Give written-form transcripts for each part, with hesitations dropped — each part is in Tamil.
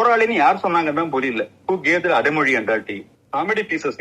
போராளின்னு யார் சொன்னாங்கன்னு புரியல. ஹூ கேவ் தி அடைமொழி என்றாட்டி காமெடி பீசஸ்.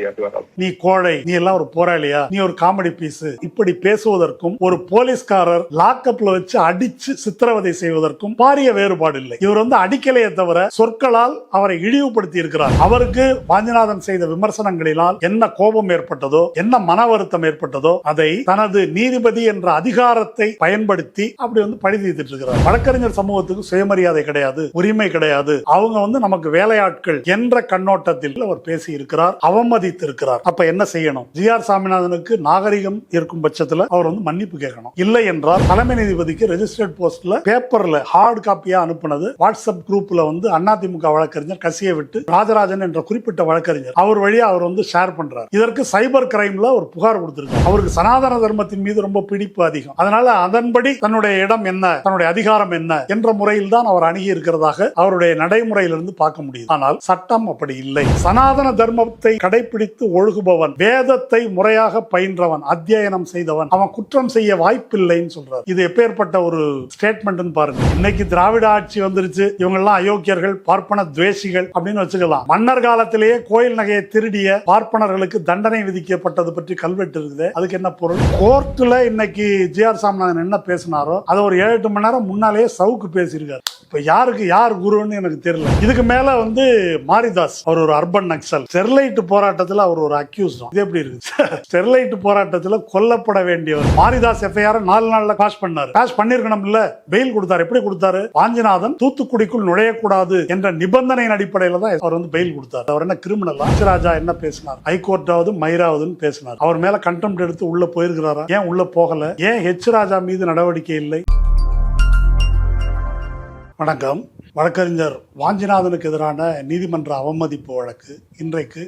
நீ கோழை, நீ எல்லாம் ஒரு போராளியா, நீ ஒரு காமெடி பீஸ், இப்படி பேசுவதற்கும் ஒரு போலீஸ்காரர் லாக்அப்ல வச்சு அடிச்சு சித்திரவதை செய்வதற்கும் பாரிய வேறுபாடு இல்லை. இவர் அடிக்கலையே தவிர சொற்களால் அவரை இழிவுபடுத்தி இருக்கிறார். அவருக்கு வாஞ்சிநாதன் செய்த விமர்சனங்களினால் என்ன கோபம் ஏற்பட்டதோ, என்ன மன வருத்தம் ஏற்பட்டதோ, அதை தனது நீதிபதி என்ற அதிகாரத்தை பயன்படுத்தி அப்படி பழி தீர்த்துட்டு இருக்கிறார். வழக்கறிஞர் சமூகத்துக்கு சுயமரியாதை கிடையாது, உரிமை கிடையாது, அவங்க நமக்கு வேலையாட்கள் என்ற கண்ணோட்டத்தில் அவர் பேசி இருக்கிறார், அவமதித்து இருக்கிறார். அப்ப என்ன செய்யணும்? ஜி.ஆர். சாமிநாதனுக்கு நாகரிகம் இருக்கும் பட்சத்தில் அவர் மன்னிப்பு கேட்கணும். இல்லை என்றால் தலைமை நீதிபதிக்கு ரெஜிஸ்டர்ட் போஸ்ட்ல பேப்பர்ல ஹார்ட் காப்பியா அனுப்புனது வாட்ஸ்அப் குரூப்ல அதிமுக வழக்கறிஞர் கசியை விட்டு ராஜராஜன் என்ற குறிப்பிட்ட வழக்கறிஞர் அவர் வழியா அவர் ஷேர் பண்றார். இதற்கு சைபர் கிரைம்ல ஒரு புகார் கொடுத்திருக்கார். அவருக்கு சனாதன தர்மத்தின் மீது ரொம்ப பிடிப்பு அதிகம். அதனால அதன்படி தன்னுடைய இடம் என்ன, தன்னுடைய அதிகாரம் என்ன என்ற முறையில் தான் அவர் அணுகி இருக்கிறதாக அவருடைய நடைமுறையிலிருந்து பார்க்க முடியும். ஆனால் சட்டம் அப்படி இல்லை. சனாதன தர்மத்தை கடைபிடித்து ஒழுகுபவன், வேதத்தை முறையாக பயின்றவன், அத்தியனம் செய்தவன், அவன் குற்றம் செய்ய வாய்ப்பில்லைன்னு சொல்றார். இது எப்பேற்பட்ட ஒரு ஸ்டேட்மெண்ட் பாருங்க. இன்னைக்கு திராவிட ஆட்சி வந்துருச்சு, இவங்க எல்லாம் அயோக்கியர்கள், பார்ப்பன துவேஷிகள் அப்படின்னு வச்சுக்கலாம். மன்னர் காலத்திலேயே கோயில் நகையை திருடிய பார்ப்பனர்களுக்கு தண்டனை விதிக்கப்பட்டது பற்றி கல்வெட்டு இருக்குது. அதுக்கு என்ன பொருள்? கோர்ட்ல இன்னைக்கு ஜி.ஆர். சாமிநாதன் என்ன பேசினாரோ அதை ஒரு 7-8 மணி நேரம் முன்னாலேயே சவுக்கு பேசியிருக்காரு. இப்ப யாருக்கு யார் குருன்னு எனக்கு தெரியல. இதுக்கு மேல மாரிதாஸ் அவர் ஒரு அர்பன் நக்சல். ஸ்டெர்லைட் போராட்டத்தில் அவர் ஒரு அக்யூஸ். இது எப்படி இருக்கு? ஸ்டெர்லைட் போராட்டத்தில் கொல்லப்பட வேண்டியவர் மாரிதாஸ் எஃப்ஐஆர் 4 நாள்ல காஷ் பண்ணாரு. காஷ் பண்ணிருக்கணும் இல்ல, பெயில் கொடுத்தாரு. எப்படி கொடுத்தாரு? வாஞ்சிநாதன் தூத்துக்குடிக்குள் நுழையக்கூடாது என்ற நிபந்தனையின் அடிப்படையில தான் அவர் பெயில் கொடுத்தாரு. அவர் என்ன கிரிமினல்? ராஜா என்ன பேசினார்? ஹைகோர்ட்டாவது மயிராவதுன்னு பேசினார். அவர் மேல கண்டெம்ட் எடுத்து உள்ள போயிருக்கிறாரா? ஏன் உள்ள போகல? ஏன் ஹெச் ராஜா மீது நடவடிக்கை இல்லை? வணக்கம். வழக்கறிஞர் வாஞ்சிநாதனுக்கு எதிரான நீதிமன்ற அவமதிப்பு வழக்கு இன்றைக்கு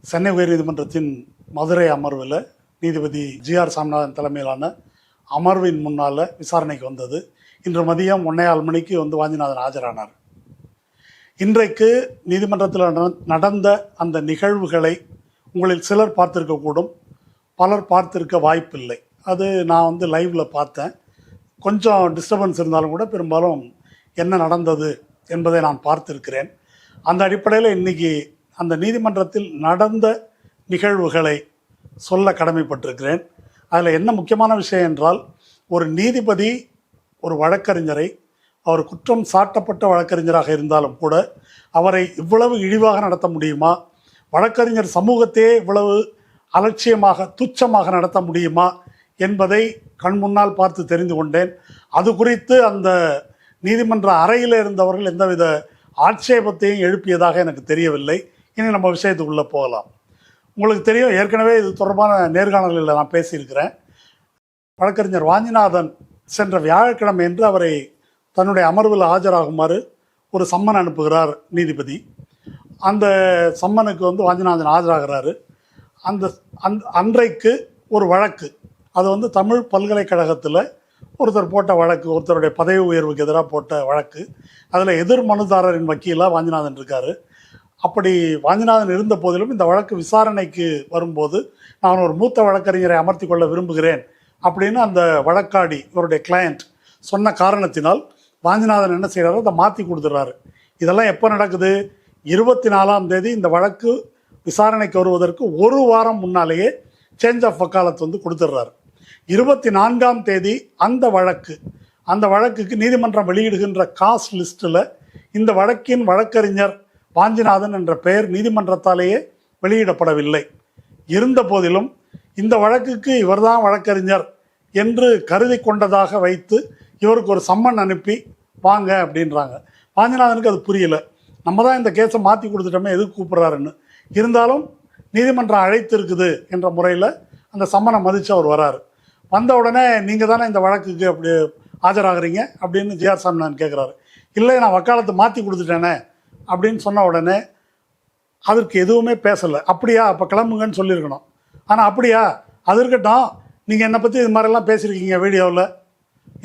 சென்னை உயர்நீதிமன்றத்தின் மதுரை அமர்வில் நீதிபதி ஜி.ஆர். சாமிநாதன் தலைமையிலான அமர்வின் முன்னால் விசாரணைக்கு வந்தது. இன்று மதியம் 1:15 மணிக்கு வாஞ்சிநாதன் ஆஜரானார். இன்றைக்கு நீதிமன்றத்தில் நடந்த அந்த நிகழ்வுகளை உங்களில் சிலர் பார்த்திருக்கக்கூடும், பலர் பார்த்திருக்க வாய்ப்பில்லை. அது நான் லைவ்ல பார்த்தேன். கொஞ்சம் டிஸ்டர்பன்ஸ் இருந்தாலும் கூட பெரும்பாலும் என்ன நடந்தது என்பதை நான் பார்த்திருக்கிறேன். அந்த அடிப்படையில் இன்னைக்கு அந்த நீதிமன்றத்தில் நடந்த நிகழ்வுகளை சொல்ல கடமைப்பட்டிருக்கிறேன். அதில் என்ன முக்கியமான விஷயம் என்றால், ஒரு நீதிபதி ஒரு வழக்கறிஞரை, அவர் குற்றம் சாட்டப்பட்ட வழக்கறிஞராக இருந்தாலும் கூட அவரை இவ்வளவு இழிவாக நடத்த முடியுமா, வழக்கறிஞர் சமூகத்தையே இவ்வளவு அலட்சியமாக துச்சமாக நடத்த முடியுமா என்பதை கண் முன்னால் பார்த்து தெரிந்து கொண்டேன். அது குறித்து அந்த நீதிமன்ற அறையில் இருந்தவர்கள் எந்தவித ஆட்சேபத்தையும் எழுப்பியதாக எனக்கு தெரியவில்லை. இனி நம்ம விஷயத்துக்குள்ளே போகலாம். உங்களுக்கு தெரியும், ஏற்கனவே இது தொடர்பான நேர்காணல்களில் நான் பேசியிருக்கிறேன். வழக்கறிஞர் வாஞ்சிநாதன் சென்ற வியாழக்கிழமை என்று அவரை தன்னுடைய அமர்வில் ஆஜராகுமாறு ஒரு சம்மன் அனுப்புகிறார் நீதிபதி. அந்த சம்மனுக்கு வாஞ்சிநாதன் ஆஜராகிறாரு. அன்றைக்கு ஒரு வழக்கு, அது தமிழ் பல்கலைக்கழகத்தில் ஒருத்தர் போட்ட வழக்கு, ஒருத்தருடைய பதவி உயர்வுக்கு எதிராக போட்ட வழக்கு. அதில் எதிர் மனுதாரரின் வக்கீலாக வாஞ்சிநாதன் இருக்கார். அப்படி வாஞ்சிநாதன் இருந்த போதிலும் இந்த வழக்கு விசாரணைக்கு வரும்போது நான் ஒரு மூத்த வழக்கறிஞரை அமர்த்தி கொள்ள விரும்புகிறேன் அப்படின்னு அந்த வழக்காடி, இவருடைய கிளையண்ட் சொன்ன காரணத்தினால் வாஞ்சிநாதன் என்ன செய்கிறாரோ அதை மாற்றி கொடுத்துட்றாரு. இதெல்லாம் எப்போ நடக்குது? 24ஆம் தேதி இந்த வழக்கு விசாரணைக்கு வருவதற்கு ஒரு வாரம் முன்னாலேயே சேஞ்ச் ஆஃப் வக்காலத்து கொடுத்துட்றாரு. 24ஆம் தேதி அந்த வழக்குக்கு நீதிமன்றம் வெளியிடுகின்ற காஸ்ட் லிஸ்ட்டில் இந்த வழக்கின் வழக்கறிஞர் வாஞ்சிநாதன் என்ற பெயர் நீதிமன்றத்தாலேயே வெளியிடப்படவில்லை. இருந்த போதிலும் இந்த வழக்குக்கு இவர்தான் வழக்கறிஞர் என்று கருதி கொண்டதாக வைத்து இவருக்கு ஒரு சம்மன் அனுப்பி வாங்க அப்படின்றாங்க. வாஞ்சிநாதனுக்கு அது புரியல. நம்ம தான் இந்த கேஸை மாற்றி கொடுத்துட்டோமே, எதுக்கு கூப்பிட்றாருன்னு. இருந்தாலும் நீதிமன்றம் அழைத்து இருக்குது என்ற முறையில் அந்த சம்மனை மதித்து அவர் வராரு. வந்த உடனே நீங்கள் தானே இந்த வழக்குக்கு அப்படி ஆஜராகிறீங்க அப்படின்னு ஜி.ஆர். சாமிநாதன் கேட்குறாரு. இல்லை, நான் வக்காலத்தை மாற்றி கொடுத்துட்டேனே அப்படின்னு சொன்ன உடனே அதற்கு எதுவுமே பேசலை. அப்படியா, அப்போ கிளம்புங்கன்னு சொல்லியிருக்கணும். ஆனால் அப்படியா, அது இருக்கட்டும், நீங்கள் என்னை பற்றி இது மாதிரிலாம் பேசியிருக்கீங்க வீடியோவில்,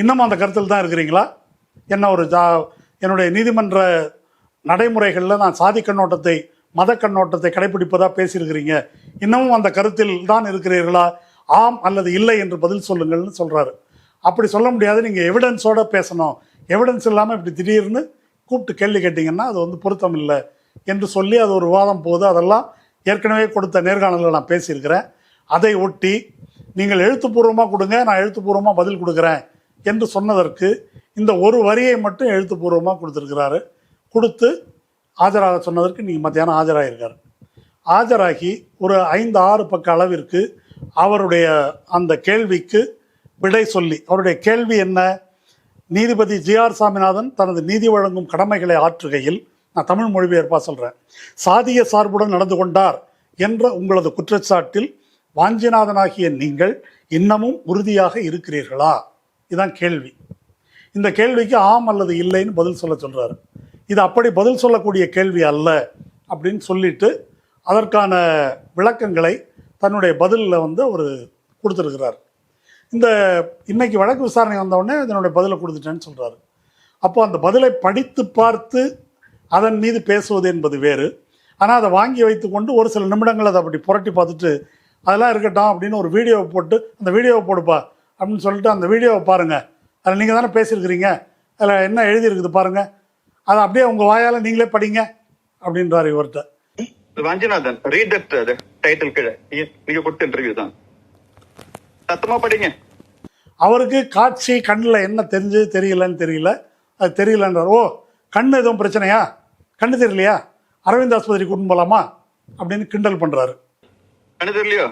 இன்னமும் அந்த கருத்தில் தான் இருக்கிறீங்களா? என்ன ஒரு என்னுடைய நீதிமன்ற நடைமுறைகளில் நான் சாதி கண்ணோட்டத்தை, மத கண்ணோட்டத்தை கடைபிடிப்பதாக பேசியிருக்கிறீங்க, இன்னமும் அந்த கருத்தில் தான் இருக்கிறீர்களா? ஆம் அல்லது இல்லை என்று பதில் சொல்லுங்கள்னு சொல்கிறாரு. அப்படி சொல்ல முடியாது, நீங்கள் எவிடன்ஸோடு பேசணும், எவிடன்ஸ் இல்லாமல் இப்படி திடீர்னு கூப்பிட்டு கேள்வி கேட்டிங்கன்னா அது வந்து பொருத்தம் இல்லை என்று சொல்லி அது ஒரு விவாதம் போகுது. அதெல்லாம் ஏற்கனவே கொடுத்த நேர்காணலில் நான் பேசியிருக்கிறேன். அதை ஒட்டி நீங்கள் எழுத்துப்பூர்வமாக கொடுங்க, நான் எழுத்துப்பூர்வமாக பதில் கொடுக்குறேன் என்று சொன்னதற்கு இந்த ஒரு வரியை மட்டும் எழுத்துப்பூர்வமாக கொடுத்துருக்கிறாரு. கொடுத்து ஆஜராக சொன்னதற்கு நீங்கள் மத்தியானம் ஆஜராகியிருக்காரு. ஆஜராகி ஒரு 5-6 பக்க அளவிற்கு அவருடைய அந்த கேள்விக்கு விடை சொல்லி, அவருடைய கேள்வி என்ன, நீதிபதி ஜி.ஆர். சாமிநாதன் தனது நீதி வழங்கும் கடமைகளை ஆற்றுகையில், நான் தமிழ் மொழிபெயர்ப்பா சொல்கிறேன், சாதிய சார்புடன் நடந்து கொண்டார் என்ற உங்களது குற்றச்சாட்டில் வாஞ்சிநாதனாகிய நீங்கள் இன்னமும் உறுதியாக இருக்கிறீர்களா? இதுதான் கேள்வி. இந்த கேள்விக்கு ஆம் அல்லது இல்லைன்னு பதில் சொல்கிறாரு. இது அப்படி பதில் சொல்லக்கூடிய கேள்வி அல்ல அப்படின்னு சொல்லிட்டு அதற்கான விளக்கங்களை தன்னுடைய பதிலில் வந்து அவர் கொடுத்துருக்கிறார். இந்த இன்னைக்கு வழக்கு விசாரணை வந்தவுடனே இதனுடைய பதிலை கொடுத்துட்டேன்னு சொல்கிறாரு. அப்போ அந்த பதிலை படித்து பார்த்து அதன் மீது பேசுவது என்பது வேறு. ஆனால் அதை வாங்கி வைத்துக்கொண்டு ஒரு சில நிமிடங்கள் அதை அப்படி புரட்டி பார்த்துட்டு அதெல்லாம் இருக்கட்டும் அப்படின்னு ஒரு வீடியோவை போட்டு, அந்த வீடியோவை போடுப்பா அப்படின்னு சொல்லிட்டு அந்த வீடியோவை பாருங்கள், அதில் நீங்கள் தானே பேசியிருக்கிறீங்க, அதில் என்ன எழுதியிருக்குது பாருங்கள், அதை அப்படியே உங்கள் வாயால் நீங்களே படிங்க அப்படின்றாரு இவர்கிட்ட. வாஞ்சிநாதன், ரீட் தட் டைட்டில் கீழே நீங்க கொடுத்த இன்டர்வியூ தான், சத்தமா படிங்க. அவருக்கு காட்சி கண்ணில் என்ன தெரிஞ்சு தெரியலன்னு தெரியல, அது தெரியலன்றார். ஓ, கண்ணு எதுவும் பிரச்சனையா, கண்ணு தெரியலையா, அரவிந்த் ஆஸ்பத்திரி கூட்டு போகலாமா அப்படின்னு கிண்டல் பண்ணுறாரு. கண்ணு தெரியலையோ,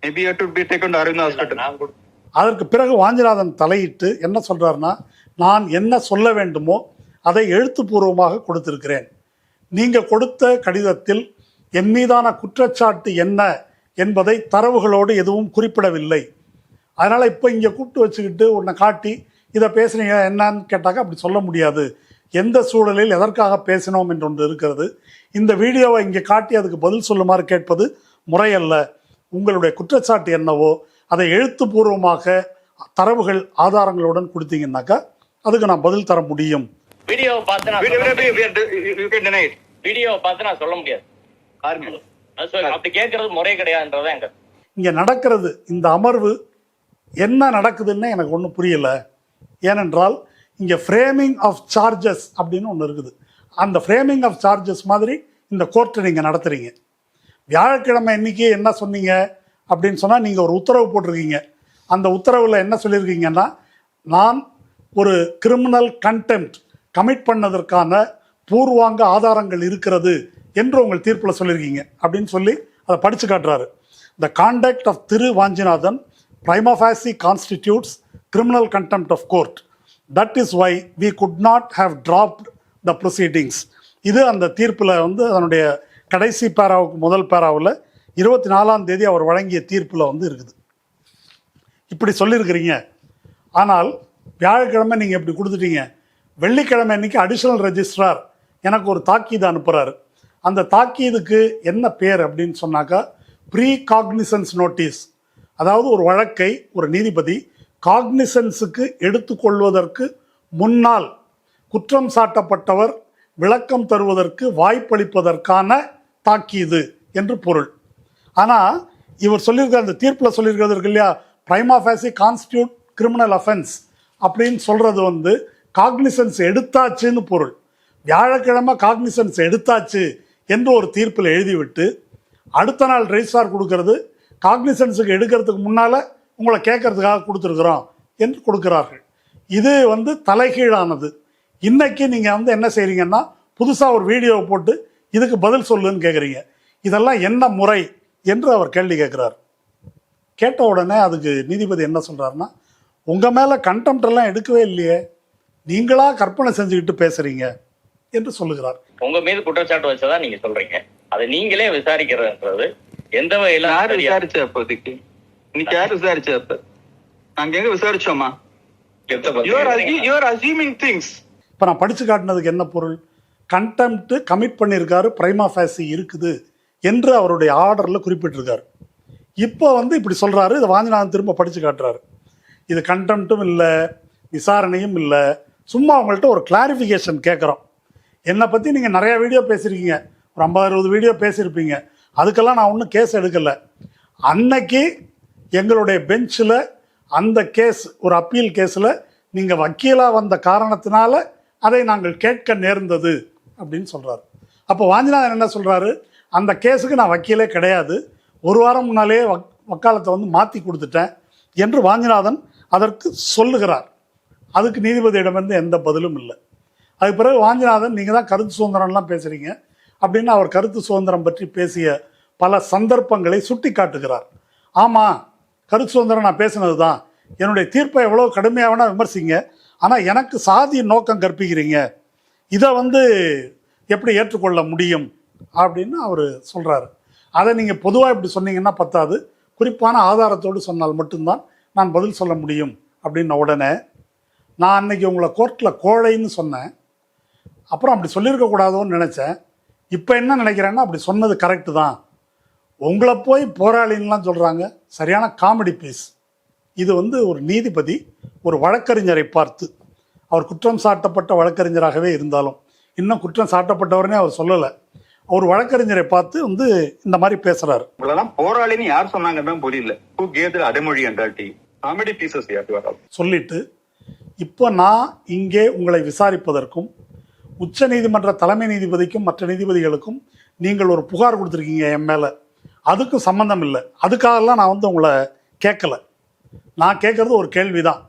maybe you have to be taken to Aravind hospital. அதற்கு பிறகு வாஞ்சிநாதன் தலையிட்டு என்ன சொல்றாருன்னா, நான் என்ன சொல்ல வேண்டுமோ அதை எழுத்துப்பூர்வமாக கொடுத்திருக்கிறேன். நீங்கள் கொடுத்த கடிதத்தில் என் மீதான குற்றச்சாட்டு என்ன என்பதை தரவுகளோடு எதுவும் குறிப்பிடவில்லை. அதனால் இப்போ இங்கே கூப்பிட்டு வச்சுக்கிட்டு உன்னை காட்டி இதை பேசுனீங்க என்னன்னு கேட்டாக்க அப்படி சொல்ல முடியாது. எந்த சூழலில் எதற்காக பேசினோம் என்று ஒன்று இருக்கிறது. இந்த வீடியோவை இங்கே காட்டி அதுக்கு பதில் சொல்லுமாறு கேட்பது முறையல்ல. உங்களுடைய குற்றச்சாட்டு என்னவோ அதை எழுத்துப்பூர்வமாக தரவுகள் ஆதாரங்களுடன் கொடுத்தீங்கன்னாக்கா அதுக்கு நான் பதில் தர முடியும். வீடியோவை பார்த்து நான் சொல்ல முடியாது. அப்படி கேட்கறது முறை கிடையாதுன்றதான் எங்க இங்க நடக்கிறது. இந்த அமர்வு என்ன நடக்குதுன்னு எனக்கு ஒன்றும் புரியல. ஏனென்றால் இங்க ஃப்ரேமிங் ஆஃப் சார்ஜஸ் அப்படின்னு ஒன்று இருக்குது. அந்த ஃப்ரேமிங் ஆஃப் சார்ஜஸ் மாதிரி இந்த கோர்ட்டை நீங்க நடத்துறீங்க. வியாழக்கிழமை இன்னைக்கு என்ன சொன்னீங்க அப்படின்னு சொன்னால், நீங்கள் ஒரு உத்தரவு போட்டிருக்கீங்க. அந்த உத்தரவில் என்ன சொல்லியிருக்கீங்கன்னா, நான் ஒரு கிரிமினல் கண்டெம்ட் கமிட் பண்ணதற்கான பூர்வாங்க ஆதாரங்கள் இருக்கிறது என்று உங்கள் தீர்ப்பில் சொல்லியிருக்கீங்க அப்படின்னு சொல்லி அதை படித்து காட்டுறாரு. The conduct of Thiru Vanchinathan prima facie constitutes criminal contempt of court. That is why we could not have dropped the proceedings. இது அந்த தீர்ப்பில் வந்து அதனுடைய கடைசி பேராவுக்கு முதல் பேராவில் 24ஆம் தேதி அவர் வழங்கிய தீர்ப்பில் வந்து இருக்குது. இப்படி சொல்லியிருக்கிறீங்க. ஆனால் வியாழக்கிழமை நீங்கள் இப்படி கொடுத்துட்டீங்க. வெள்ளிக்கிழமை அன்னைக்கு அடிஷனல் ரெஜிஸ்ட்ரார் எனக்கு ஒரு தாக்கீது அனுப்புகிறாரு. அந்த தாக்கீதுக்கு என்ன பேர் அப்படின்னு சொன்னாக்கா, ப்ரீ காக்னிசன்ஸ் நோட்டீஸ். அதாவது ஒரு வழக்கை ஒரு நீதிபதி காக்னிசன்ஸுக்கு எடுத்துக்கொள்வதற்கு முன்னால் குற்றம் சாட்டப்பட்டவர் விளக்கம் தருவதற்கு வாய்ப்பளிப்பதற்கான தாக்கீது என்று பொருள். ஆனால் இவர் சொல்லியிருக்க அந்த தீர்ப்பில் சொல்லியிருக்கிறது இருக்கு இல்லையா, prima facie constitute criminal offence அப்படின்னு சொல்கிறது வந்து காக்னிசன்ஸ் எடுத்தாச்சுன்னு பொருள். வியாழக்கிழமை காக்னிசன்ஸ் எடுத்தாச்சு என்று ஒரு தீர்ப்பில் எழுதிவிட்டு அடுத்த நாள் ரெஜிஸ்ட்ரார் கொடுக்கறது காக்னிசன்ஸுக்கு எடுக்கிறதுக்கு முன்னால் உங்களை கேட்கறதுக்காக கொடுத்துருக்குறோம் என்று கொடுக்கிறார்கள். இது வந்து தலைகீழானது. இன்னைக்கு நீங்கள் வந்து என்ன செய்கிறீங்கன்னா, புதுசாக ஒரு வீடியோவை போட்டு இதுக்கு பதில் சொல்லுன்னு கேட்குறீங்க. இதெல்லாம் என்ன முறை என்று அவர் கேள்வி கேட்குறார். கேட்ட உடனே அதுக்கு நீதிபதி என்ன சொல்கிறாருன்னா, உங்கள் மேலே கண்டெம்ட் எல்லாம் எடுக்கவே இல்லையே, நீங்களா கற்பனை செஞ்சுக்கிட்டு பேசுகிறீங்க என்று சொல்லுகிறார். உங்கள் மீது குற்றச்சாட்டு வச்சதா நீங்கள் சொல்கிறீங்க, அதை நீங்களே விசாரிக்கிறதுன்றது எந்த வகையில் யாரு விசாரிச்ச? அப்போதைக்கு இன்னைக்கு யாரு விசாரிச்ச? அப்ப நாங்க எங்க விசாரிச்சோமா? You are assuming things. இப்போ நான் படிச்சு காட்டினதுக்கு என்ன பொருள்? கண்டெம்ட் கமிட் பண்ணியிருக்காரு, பிரைமா ஃபேசி இருக்குது என்று அவருடைய ஆர்டரில் குறிப்பிட்டிருக்காரு. இப்போ வந்து இப்படி சொல்றாரு. இதை வாஞ்சிநாதன் திரும்ப படிச்சு காட்டுறாரு. இது கண்டெம்ட்டும் இல்லை, விசாரணையும் இல்லை, சும்மா அவங்கள்ட்ட ஒரு கிளாரிஃபிகேஷன் கேட்குறோம். என்னை பற்றி நீங்கள் நிறையா வீடியோ பேசியிருக்கீங்க, ஒரு 50-60 வீடியோ பேசியிருப்பீங்க, அதுக்கெல்லாம் நான் ஒன்றும் கேஸ் எடுக்கலை. அன்னைக்கு எங்களுடைய பெஞ்சில் அந்த கேஸ் ஒரு அப்பீல் கேஸில் நீங்கள் வக்கீலாக வந்த காரணத்தினால அதை நாங்கள் கேட்க நேர்ந்தது அப்படின்னு சொல்கிறார். அப்போ வாஞ்சிநாதன் என்ன சொல்கிறாரு, அந்த கேஸுக்கு நான் வக்கீலே கிடையாது, ஒரு வாரம் முன்னாலேயே வக்காலத்தை வந்து மாற்றி கொடுத்துட்டேன் என்று வாஞ்சிநாதன் அதற்கு சொல்லுகிறார். அதுக்கு நீதிபதியிடமிருந்து எந்த பதிலும் இல்லை. அதுக்கு பிறகு வாஞ்சிநாதன் நீங்கள் தான் கருத்து சுதந்திரம்லாம் பேசுகிறீங்க அப்படின்னு அவர் கருத்து சுதந்திரம் பற்றி பேசிய பல சந்தர்ப்பங்களை சுட்டி காட்டுகிறார். ஆமாம், கருத்து சுதந்திரம் நான் பேசினது தான், என்னுடைய தீர்ப்பை எவ்வளோ கடுமையாக வேணால் விமர்சிங்க, ஆனால் எனக்கு சாதி நோக்கம் கற்பிக்கிறீங்க, இதை வந்து எப்படி ஏற்றுக்கொள்ள முடியும் அப்படின்னு அவர் சொல்கிறாரு. அதை நீங்கள் பொதுவாக இப்படி சொன்னீங்கன்னா பத்தாது, குறிப்பான ஆதாரத்தோடு சொன்னால் மட்டும்தான் நான் பதில் சொல்ல முடியும் அப்படின்ன உடனே, நான் அன்னைக்கு உங்களை கோர்ட்டில் கோழைன்னு சொன்னேன், அப்புறம் அப்படி சொல்லியிருக்கக்கூடாதோன்னு நினச்சேன், இப்போ என்ன நினைக்கிறேன்னா அப்படி சொன்னது கரெக்டு தான், உங்களை போய் போராளின்லாம் சொல்கிறாங்க, சரியான காமெடி பீஸ். இது வந்து ஒரு நீதிபதி ஒரு வழக்கறிஞரை பார்த்து, அவர் குற்றம் சாட்டப்பட்ட வழக்கறிஞராகவே இருந்தாலும் இன்னும் குற்றம் சாட்டப்பட்டவரனே அவர் சொல்லலை, ஒரு வழக்கறிஞரை பார்த்து வந்து இந்த மாதிரி பேசுறாரு. இவ்வளவுதான் போராளின்னு யார் சொன்னாங்கன்னு புரியல. Who gave the அடைமொழி என்றாட்டி காமெடி பீசஸ் சொல்லிட்டு, இப்போ நான் இங்கே உங்களை விசாரிப்பதற்கும் உச்ச நீதிமன்ற தலைமை நீதிபதிக்கும் மற்ற நீதிபதிகளுக்கும் நீங்கள் ஒரு புகார் கொடுத்துருக்கீங்க என் மேலே, அதுக்கும் சம்மந்தம் இல்லை, அதுக்காகலாம் நான் வந்து உங்களை கேட்கல, நான் கேட்கறது ஒரு கேள்விதான்,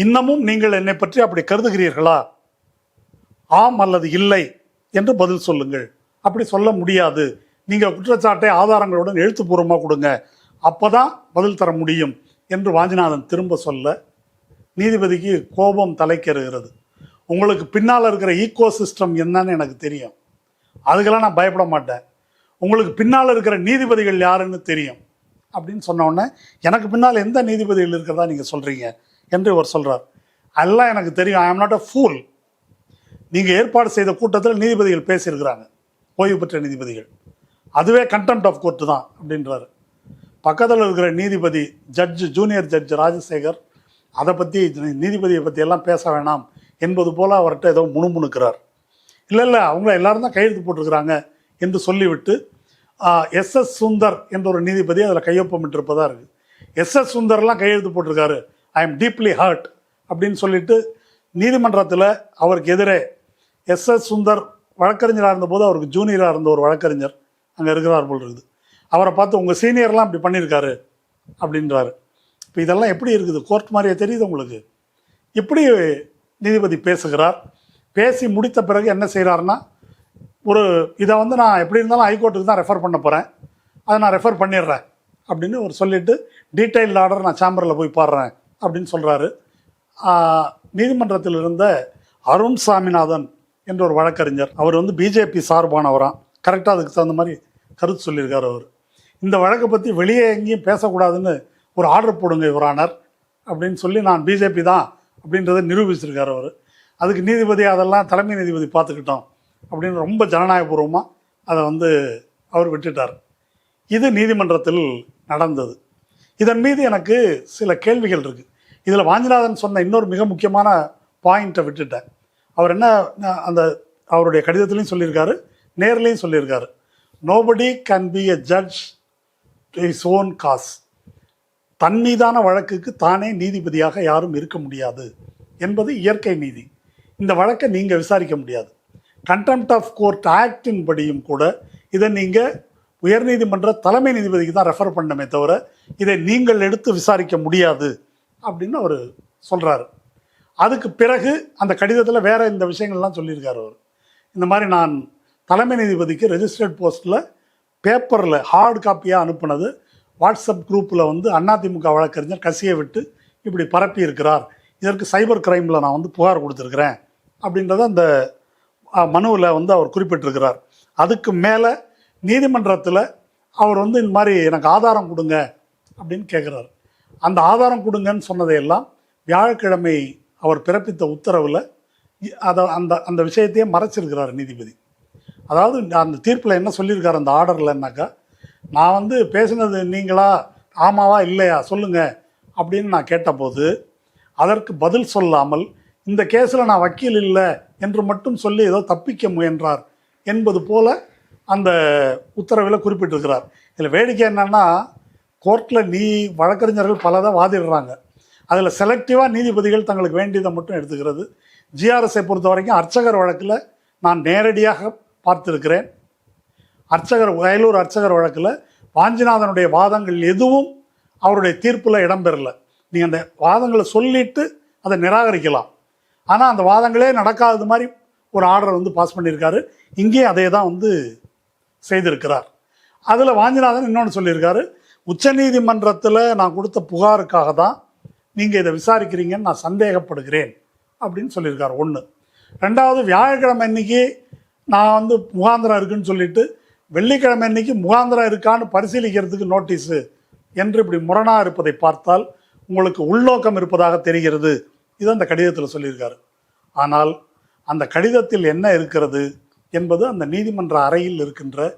இன்னமும் நீங்கள் என்னை பற்றி அப்படி கருதுகிறீர்களா, ஆம் அல்லது இல்லை என்று பதில் சொல்லுங்கள். அப்படி சொல்ல முடியாது, நீங்கள் குற்றச்சாட்டை ஆதாரங்களுடன் எழுத்துப்பூர்வமாக கொடுங்க, அப்போதான் பதில் தர முடியும் என்று வாஞ்சிநாதன் திரும்ப சொல்ல நீதிபதிக்கு கோபம் தலைக்கேறுகிறது. உங்களுக்கு பின்னால் இருக்கிற ஈகோ சிஸ்டம் என்னன்னு எனக்கு தெரியும், அதுக்கெல்லாம் நான் பயப்பட மாட்டேன், உங்களுக்கு பின்னால் இருக்கிற நீதிபதிகள் யாருன்னு தெரியும் அப்படின்னு சொன்ன உடனே, எனக்கு பின்னால் எந்த நீதிபதிகள் இருக்கிறதா நீங்கள் சொல்கிறீங்க என்று இவர் சொல்கிறார். எல்லாம் எனக்கு தெரியும், ஐ ஆம் நாட் அ ஃபூல், நீங்கள் ஏற்பாடு செய்த கூட்டத்தில் நீதிபதிகள் பேசியிருக்கிறாங்க, ஓய்வு பெற்ற நீதிபதிகள், அதுவே கண்டெம்ட் ஆஃப் கோர்ட்டு தான் அப்படின்றாரு. பக்கத்தில் இருக்கிற நீதிபதி ஜூனியர் ஜட்ஜ் ராஜசேகர் அதை பற்றி நீதிபதியை பற்றி எல்லாம் பேச வேணாம் என்பது போல் அவர்கிட்ட ஏதோ முணுமுணுக்கிறார். இல்லை அவங்க எல்லாரும் தான் கையெழுத்து போட்டிருக்கிறாங்க என்று சொல்லிவிட்டு எஸ் சுந்தர் என்ற ஒரு நீதிபதி அதில் கையொப்பமிட்டிருப்பதா இருக்குது. எஸ் சுந்தர்லாம் கையெழுத்து போட்டிருக்காரு, ஐ எம் டீப்லி ஹர்ட் அப்படின்னு சொல்லிட்டு நீதிமன்றத்தில் அவருக்கு எதிரே எஸ் சுந்தர் வழக்கறிஞராக இருந்தபோது அவருக்கு ஜூனியராக இருந்த ஒரு வழக்கறிஞர் அங்கே இருக்கிறார் போல் இருக்குது, அவரை பார்த்து உங்கள் சீனியர்லாம் அப்படி பண்ணியிருக்காரு அப்படின்றாரு. இப்போ இதெல்லாம் எப்படி இருக்குது, கோர்ட் மாதிரியே தெரியுது உங்களுக்கு? இப்படி நீதிபதி பேசுகிறார். பேசி முடித்த பிறகு என்ன செய்கிறாருன்னா, ஒரு இதை வந்து நான் எப்படி இருந்தாலும் ஹைகோர்ட்டுக்கு தான் ரெஃபர் பண்ண போகிறேன், அதை நான் ரெஃபர் பண்ணிடுறேன் அப்படின்னு ஒரு சொல்லிவிட்டு டீட்டெயில்டு ஆர்டர் நான் சேம்பரில் போய் பாடுறேன் அப்படின்னு சொல்கிறாரு. நீதிமன்றத்தில் இருந்த அருண் சாமிநாதன் என்ற ஒரு வழக்கறிஞர், அவர் வந்து பிஜேபி சார்பானவரான், கரெக்டாக அதுக்கு தகுந்த மாதிரி கருத்து சொல்லியிருக்கார். அவர் இந்த வழக்கை பற்றி வெளியே எங்கேயும் பேசக்கூடாதுன்னு ஒரு ஆர்டர் போடுங்க யுவரானர் அப்படின்னு சொல்லி நான் பிஜேபி தான் அப்படின்றத நிரூபிச்சிருக்கார் அவர். அதுக்கு நீதிபதி அதெல்லாம் தலைமை நீதிபதி பார்த்துக்கிட்டோம் அப்படின்னு ரொம்ப ஜனநாயகபூர்வமாக அதை வந்து அவர் விட்டுட்டார். இது நீதிமன்றத்தில் நடந்தது. இதன் மீது எனக்கு சில கேள்விகள் இருக்குது. இதில் வாஞ்சிநாதன் சொன்ன இன்னொரு மிக முக்கியமான பாயிண்ட்டை விட்டுட்டேன். அவர் என்ன அந்த அவருடைய கடிதத்துலையும் சொல்லியிருக்காரு, நேர்லையும் சொல்லியிருக்காரு, nobody can be a judge to his own cause, தன் மீதான வழக்குக்கு தானே நீதிபதியாக யாரும் இருக்க முடியாது என்பது இயற்கை நீதி. இந்த வழக்கை நீங்கள் விசாரிக்க முடியாது. கண்டெம்ட் ஆஃப் கோர்ட் ஆக்டின் படியும் கூட இதை நீங்கள் உயர்நீதிமன்ற தலைமை நீதிபதிக்கு தான் ரெஃபர் பண்ணமே தவிர இதை நீங்கள் எடுத்து விசாரிக்க முடியாது அப்படின்னு அவர் சொல்கிறாரு. அதுக்கு பிறகு அந்த கடிதத்தில் வேறு இந்த விஷயங்கள்லாம் சொல்லியிருக்காரு அவர். இந்த மாதிரி நான் தலைமை நீதிபதிக்கு ரெஜிஸ்டர்ட் போஸ்ட்டில் பேப்பரில் ஹார்ட் காப்பியாக அனுப்புனது வாட்ஸ்அப் குரூப்பில் வந்து அதிமுக வழக்கறிஞர் கசியை விட்டு இப்படி பரப்பி இருக்கிறார், இதற்கு சைபர் கிரைமில் நான் வந்து புகார் கொடுத்துருக்குறேன் அப்படின்றத அந்த மனுவில் வந்து அவர் குறிப்பிட்டிருக்கிறார். அதுக்கு மேலே நீதிமன்றத்தில் அவர் வந்து இந்த மாதிரி எனக்கு ஆதாரம் கொடுங்க அப்படின்னு கேட்குறாரு. அந்த ஆதாரம் கொடுங்கன்னு சொன்னதையெல்லாம் வியாழக்கிழமை அவர் பிறப்பித்த உத்தரவில் அதை அந்த விஷயத்தையே மறைச்சிருக்கிறார் நீதிபதி. அதாவது அந்த தீர்ப்பில் என்ன சொல்லியிருக்காரு அந்த ஆர்டர்லன்னாக்கா, நான் வந்து பேசினது நீங்களா, ஆமாவா இல்லையா சொல்லுங்கள் அப்படின்னு நான் கேட்டபோது அதற்கு பதில் சொல்லாமல் இந்த கேஸில் நான் வக்கீல் இல்லை என்று மட்டும் சொல்லி ஏதோ தப்பிக்க முயன்றார் என்பது போல அந்த உத்தரவில் குறிப்பிட்டிருக்கிறார். இதில் வேடிக்கை என்னன்னா, கோர்ட்டில் வழக்கறிஞர்கள் பலதை வாதிடுறாங்க, அதில் செலக்டிவாக நீதிபதிகள் தங்களுக்கு வேண்டியதை மட்டும் எடுத்துக்கிறது, ஜிஆர்எஸை பொறுத்த வரைக்கும் அர்ச்சகர் வழக்கில் நான் நேரடியாக பார்த்திருக்கிறேன். வயலூர் அர்ச்சகர் வழக்கில் வாஞ்சிநாதனுடைய வாதங்கள் எதுவும் அவருடைய தீர்ப்பில் இடம்பெறலை. நீங்கள் அந்த வாதங்களை சொல்லிட்டு அதை நிராகரிக்கலாம், ஆனால் அந்த வாதங்களே நடக்காதது மாதிரி ஒரு ஆர்டர் பாஸ் பண்ணியிருக்காரு. இங்கேயும் அதே தான் செய்திருக்கிறார். அதில் வாஞ்சிநாதன் இன்னொன்று சொல்லியிருக்காரு, உச்சநீதிமன்றத்தில் நான் கொடுத்த புகாருக்காக தான் நீங்கள் இதை விசாரிக்கிறீங்கன்னு நான் சந்தேகப்படுகிறேன் அப்படின்னு சொல்லியிருக்காரு. ஒன்று. ரெண்டாவது, வியாழக்கிழமை அன்னைக்கு நான் முகாந்திரம் இருக்குன்னு சொல்லிட்டு வெள்ளிக்கிழமை அன்னைக்கு முகாந்திரம் இருக்கான்னு பரிசீலிக்கிறதுக்கு நோட்டீஸு என்று இப்படி முரணாக இருப்பதை பார்த்தால் உங்களுக்கு உள்நோக்கம் இருப்பதாக தெரிகிறது. இது அந்த கடிதத்தில் சொல்லியிருக்காரு. ஆனால் அந்த கடிதத்தில் என்ன இருக்கிறது என்பது அந்த நீதிமன்ற அறையில் இருக்கின்ற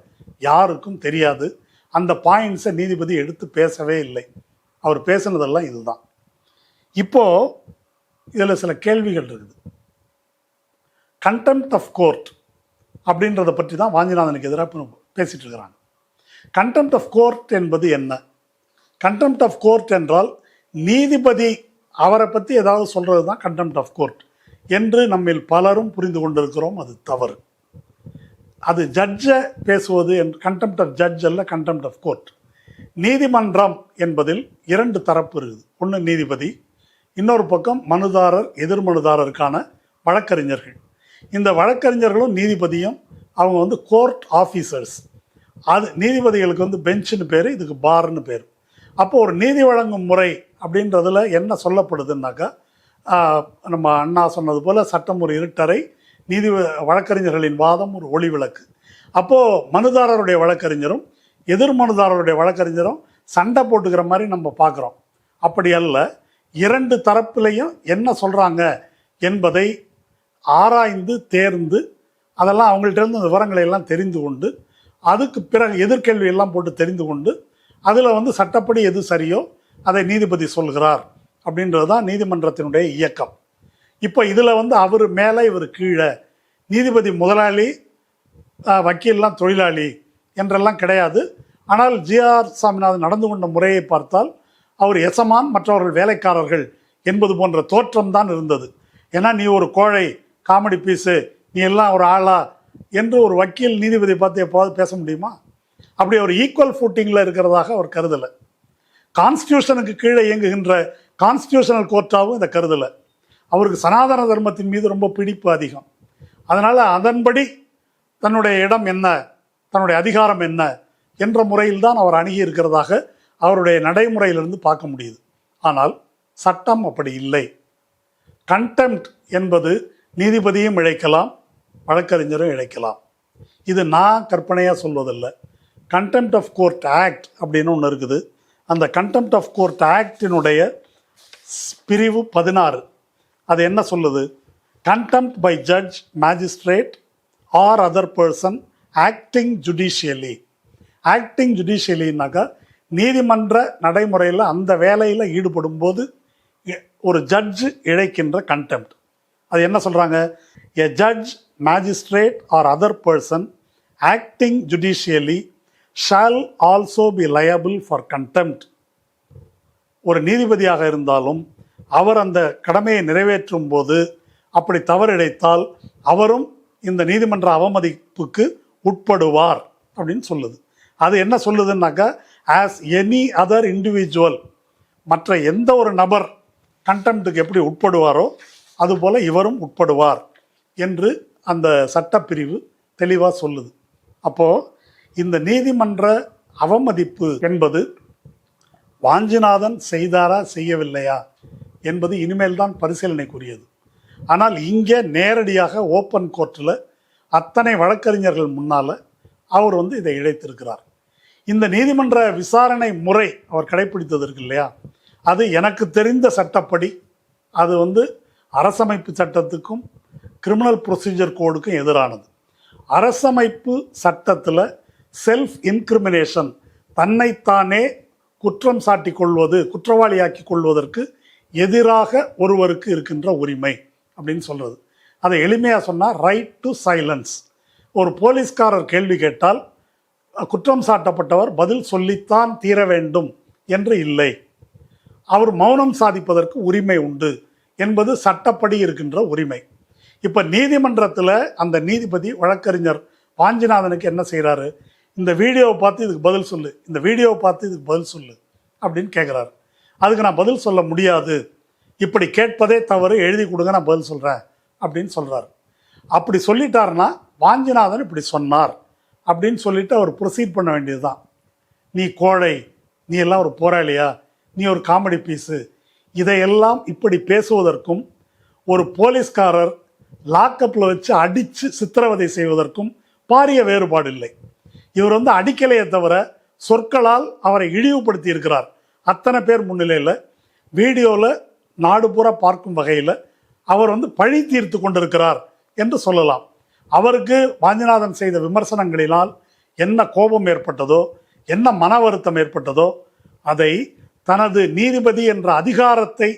யாருக்கும் தெரியாது. அந்த பாயிண்ட்ஸை நீதிபதி எடுத்து பேசவே இல்லை. அவர் பேசினதெல்லாம் இதுதான். இப்போ இதில் சில கேள்விகள் இருக்குது. கண்டெம்ப்ட் ஆஃப் கோர்ட் அப்படின்றத பற்றி தான் வாஞ்சிநாதனுக்கு எதிராக பேசிட்டு இருக்கிறாங்க. கண்டெம்ப்ட் ஆஃப் கோர்ட் என்பது என்ன? கண்டெம்ப்ட் ஆஃப் கோர்ட் என்றால் நீதிபதி அவரை பற்றி ஏதாவது சொல்கிறது தான் கண்டெம்ப்ட் ஆஃப் கோர்ட் என்று நம்மில் பலரும் புரிந்து கொண்டிருக்கிறோம். அது தவறு. அது ஜட்ஜை பேசுவது கண்டெம்ப்ட் ஆஃப் ஜட்ஜ் அல்ல, கண்டெம்ப்ட் ஆஃப் கோர்ட். நீதிமன்றம் என்பதில் இரண்டு தரப்பு இருக்குது. ஒன்று நீதிபதி, இன்னொரு பக்கம் மனுதாரர், எதிர்மனுதாரருக்கான வழக்கறிஞர்கள். இந்த வழக்கறிஞர்களும் நீதிபதியும் அவங்க கோர்ட் ஆஃபீஸர்ஸ். அது நீதிபதிகளுக்கு பெஞ்சுன்னு பேர், இதுக்கு பார்னு பேர். அப்போ ஒரு நீதி வழங்கும் முறை அப்படின்றதுல என்ன சொல்லப்படுதுன்னாக்கா, நம்ம அண்ணா சொன்னது போல் சட்டம் ஒரு இருட்டறை, வழக்கறிஞர்களின் வாதம் ஒரு ஒளி விளக்கு. அப்போது மனுதாரருடைய வழக்கறிஞரும் எதிர் மனுதாரருடைய வழக்கறிஞரும் சண்டை போட்டுக்கிற மாதிரி நம்ம பார்க்குறோம். அப்படி அல்ல. இரண்டு தரப்புலையும் என்ன சொல்கிறாங்க என்பதை ஆராய்ந்து தேர்ந்து அதெல்லாம் அவங்கள்ட்ட இருந்து விவரங்களை எல்லாம் தெரிந்து கொண்டு அதுக்கு பிறகு எதிர்கேள்வி எல்லாம் போட்டு தெரிந்து கொண்டு அதில் சட்டப்படி எது சரியோ அதை நீதிபதி சொல்கிறார் அப்படின்றது தான் நீதிமன்றத்தினுடைய இயக்கம். இப்போ இதில் அவர் மேலே இவர் கீழே, நீதிபதி முதலாளி, வக்கீல்லாம் தொழிலாளி என்றெல்லாம் கிடையாது. ஆனால் ஜிஆர் சாமிநாதன் நடந்து கொண்ட முறையை பார்த்தால் அவர் எசமான், மற்றவர்கள் வேலைக்காரர்கள் என்பது போன்ற தோற்றம் தான் இருந்தது. ஏன்னா நீ ஒரு கோழை, காமெடி பீஸு, நீ எல்லாம் ஒரு ஆளா என்று ஒரு வக்கீல் நீதிபதி பார்த்து எப்போது பேச முடியுமா? அப்படி ஒரு ஈக்குவல் ஃபூட்டிங்கில் இருக்கிறதாக அவர் கருதலை. கான்ஸ்டியூஷனுக்கு கீழே இயங்குகின்ற கான்ஸ்டியூஷனல் கோர்ட்டாகவும் இதை கருதலை. அவருக்கு சனாதன தர்மத்தின் மீது ரொம்ப பிடிப்பு அதிகம். அதனால் அதன்படி தன்னுடைய இடம் என்ன, தன்னுடைய அதிகாரம் என்ன என்ற முறையில் தான் அவர் அணுகி இருக்கிறதாக அவருடைய நடைமுறையிலிருந்து பார்க்க முடியுது. ஆனால் சட்டம் அப்படி இல்லை. கண்டெம்ப்ட் என்பது நீதிபதியும் இழைக்கலாம், வழக்கறிஞரும் இழைக்கலாம். இது நான் கற்பனையாக சொல்வதில்லை. கண்டெம்ப்ட் ஆஃப் கோர்ட் ஆக்ட் அப்படின்னு ஒன்று இருக்குது. அந்த கண்டெம்ப்ட் ஆஃப் கோர்ட் ஆக்டினுடைய பிரிவு 16 அது என்ன சொல்லுது? Contempt by judge, magistrate or other person acting judicially. Acting ஜுடிஷியலின்னாக்கா நீதிமன்ற நடைமுறையில் அந்த வேலையில் ஈடுபடும் போது ஒரு ஜட்ஜு இழைக்கின்ற கண்டெம்ப்ட். அது என்ன சொல்கிறாங்க? A judge, magistrate or other person acting judicially shall also be liable for contempt. ஒரு நீதிபதியாக இருந்தாலும் அவர் அந்த கடமையை நிறைவேற்றும் போது அப்படி தவறிழைத்தால் அவரும் இந்த நீதிமன்ற அவமதிப்புக்கு உட்படுவார் அப்படின்னு சொல்லுது. அது என்ன சொல்லுதுன்னாக்கா, ஆஸ் எனி அதர் இண்டிவிஜுவல், மற்ற எந்த ஒரு நபர் கண்டெம்ப்டுக்கு எப்படி உட்படுவாரோ அதுபோல் இவரும் உட்படுவார் என்று அந்த சட்டப்பிரிவு தெளிவாக சொல்லுது. அப்போது இந்த நீதிமன்ற அவமதிப்பு என்பது வாஞ்சிநாதன் செய்தாரா செய்யவில்லையா என்பது இனிமேல் தான் பரிசீலனைக்குரியது. ஆனால் இங்கே நேரடியாக ஓப்பன் கோர்ட்டில் அத்தனை வழக்கறிஞர்கள் முன்னால் அவர் இதை இழைத்திருக்கிறார். இந்த நீதிமன்ற விசாரணை முறை அவர் கடைப்பிடித்தது இருக்கு இல்லையா, அது எனக்கு தெரிந்த சட்டப்படி அது அரசமைப்பு சட்டத்துக்கும் கிரிமினல் ப்ரொசீஜர் கோடுக்கும் எதிரானது. அரசமைப்பு சட்டத்தில் செல்ஃப் இன்கிரிமினேஷன், தன்னைத்தானே குற்றம் சாட்டி கொள்வது, குற்றவாளியாக்கி கொள்வதற்கு எதிராக ஒருவருக்கு இருக்கின்ற உரிமை அப்படின்னு சொல்கிறது. அதை எளிமையாக சொன்னால் ரைட் டு சைலன்ஸ். ஒரு போலீஸ்காரர் கேள்வி கேட்டால் குற்றம் சாட்டப்பட்டவர் பதில் சொல்லித்தான் தீர வேண்டும் என்று இல்லை. அவர் மௌனம் சாதிப்பதற்கு உரிமை உண்டு என்பது சட்டப்படி இருக்கின்ற உரிமை. இப்ப நீதிமன்றத்துல அந்த நீதிபதி வழக்கறிஞர் வாஞ்சிநாதனுக்கு என்ன செய்யறாரு, இந்த வீடியோவை பார்த்து இதுக்கு பதில் சொல்லு, இந்த வீடியோவை பார்த்து இதுக்கு பதில் சொல்லு அப்படின்னு கேட்குறாரு. அதுக்கு நான் பதில் சொல்ல முடியாது, இப்படி கேட்பதே தவறு, எழுதி கொடுங்க, நான் பதில் சொல்கிறேன் அப்படின்னு சொல்கிறார். அப்படி சொல்லிட்டாருன்னா வாஞ்சிநாதன் இப்படி சொன்னார் அப்படின்னு சொல்லிட்டு அவர் ப்ரொசீட் பண்ண வேண்டியது தான். நீ கோழை, நீ எல்லாம் ஒரு போராளியா, நீ ஒரு காமெடி பீஸு, இதையெல்லாம் இப்படி பேசுவதற்கும் ஒரு போலீஸ்காரர் லாக்கப்பில் வச்சு அடித்து சித்திரவதை செய்வதற்கும் பாரிய வேறுபாடு இல்லை. இவர் வந்து அடிக்கலையே தவிர சொற்களால் அவரை இழிவுபடுத்தி இருக்கிறார். அத்தனை பேர் முன்னிலையில் வீடியோவில் நாடு பூரா பார்க்கும் வகையில் அவர் வந்து பழி தீர்த்து கொண்டிருக்கிறார் என்று சொல்லலாம். அவருக்கு வாஞ்சிநாதன் செய்த விமர்சனங்களினால் என்ன கோபம் ஏற்பட்டதோ, என்ன மன வருத்தம் ஏற்பட்டதோ, அதை தனது நீதிபதி என்ற அதிகாரத்தை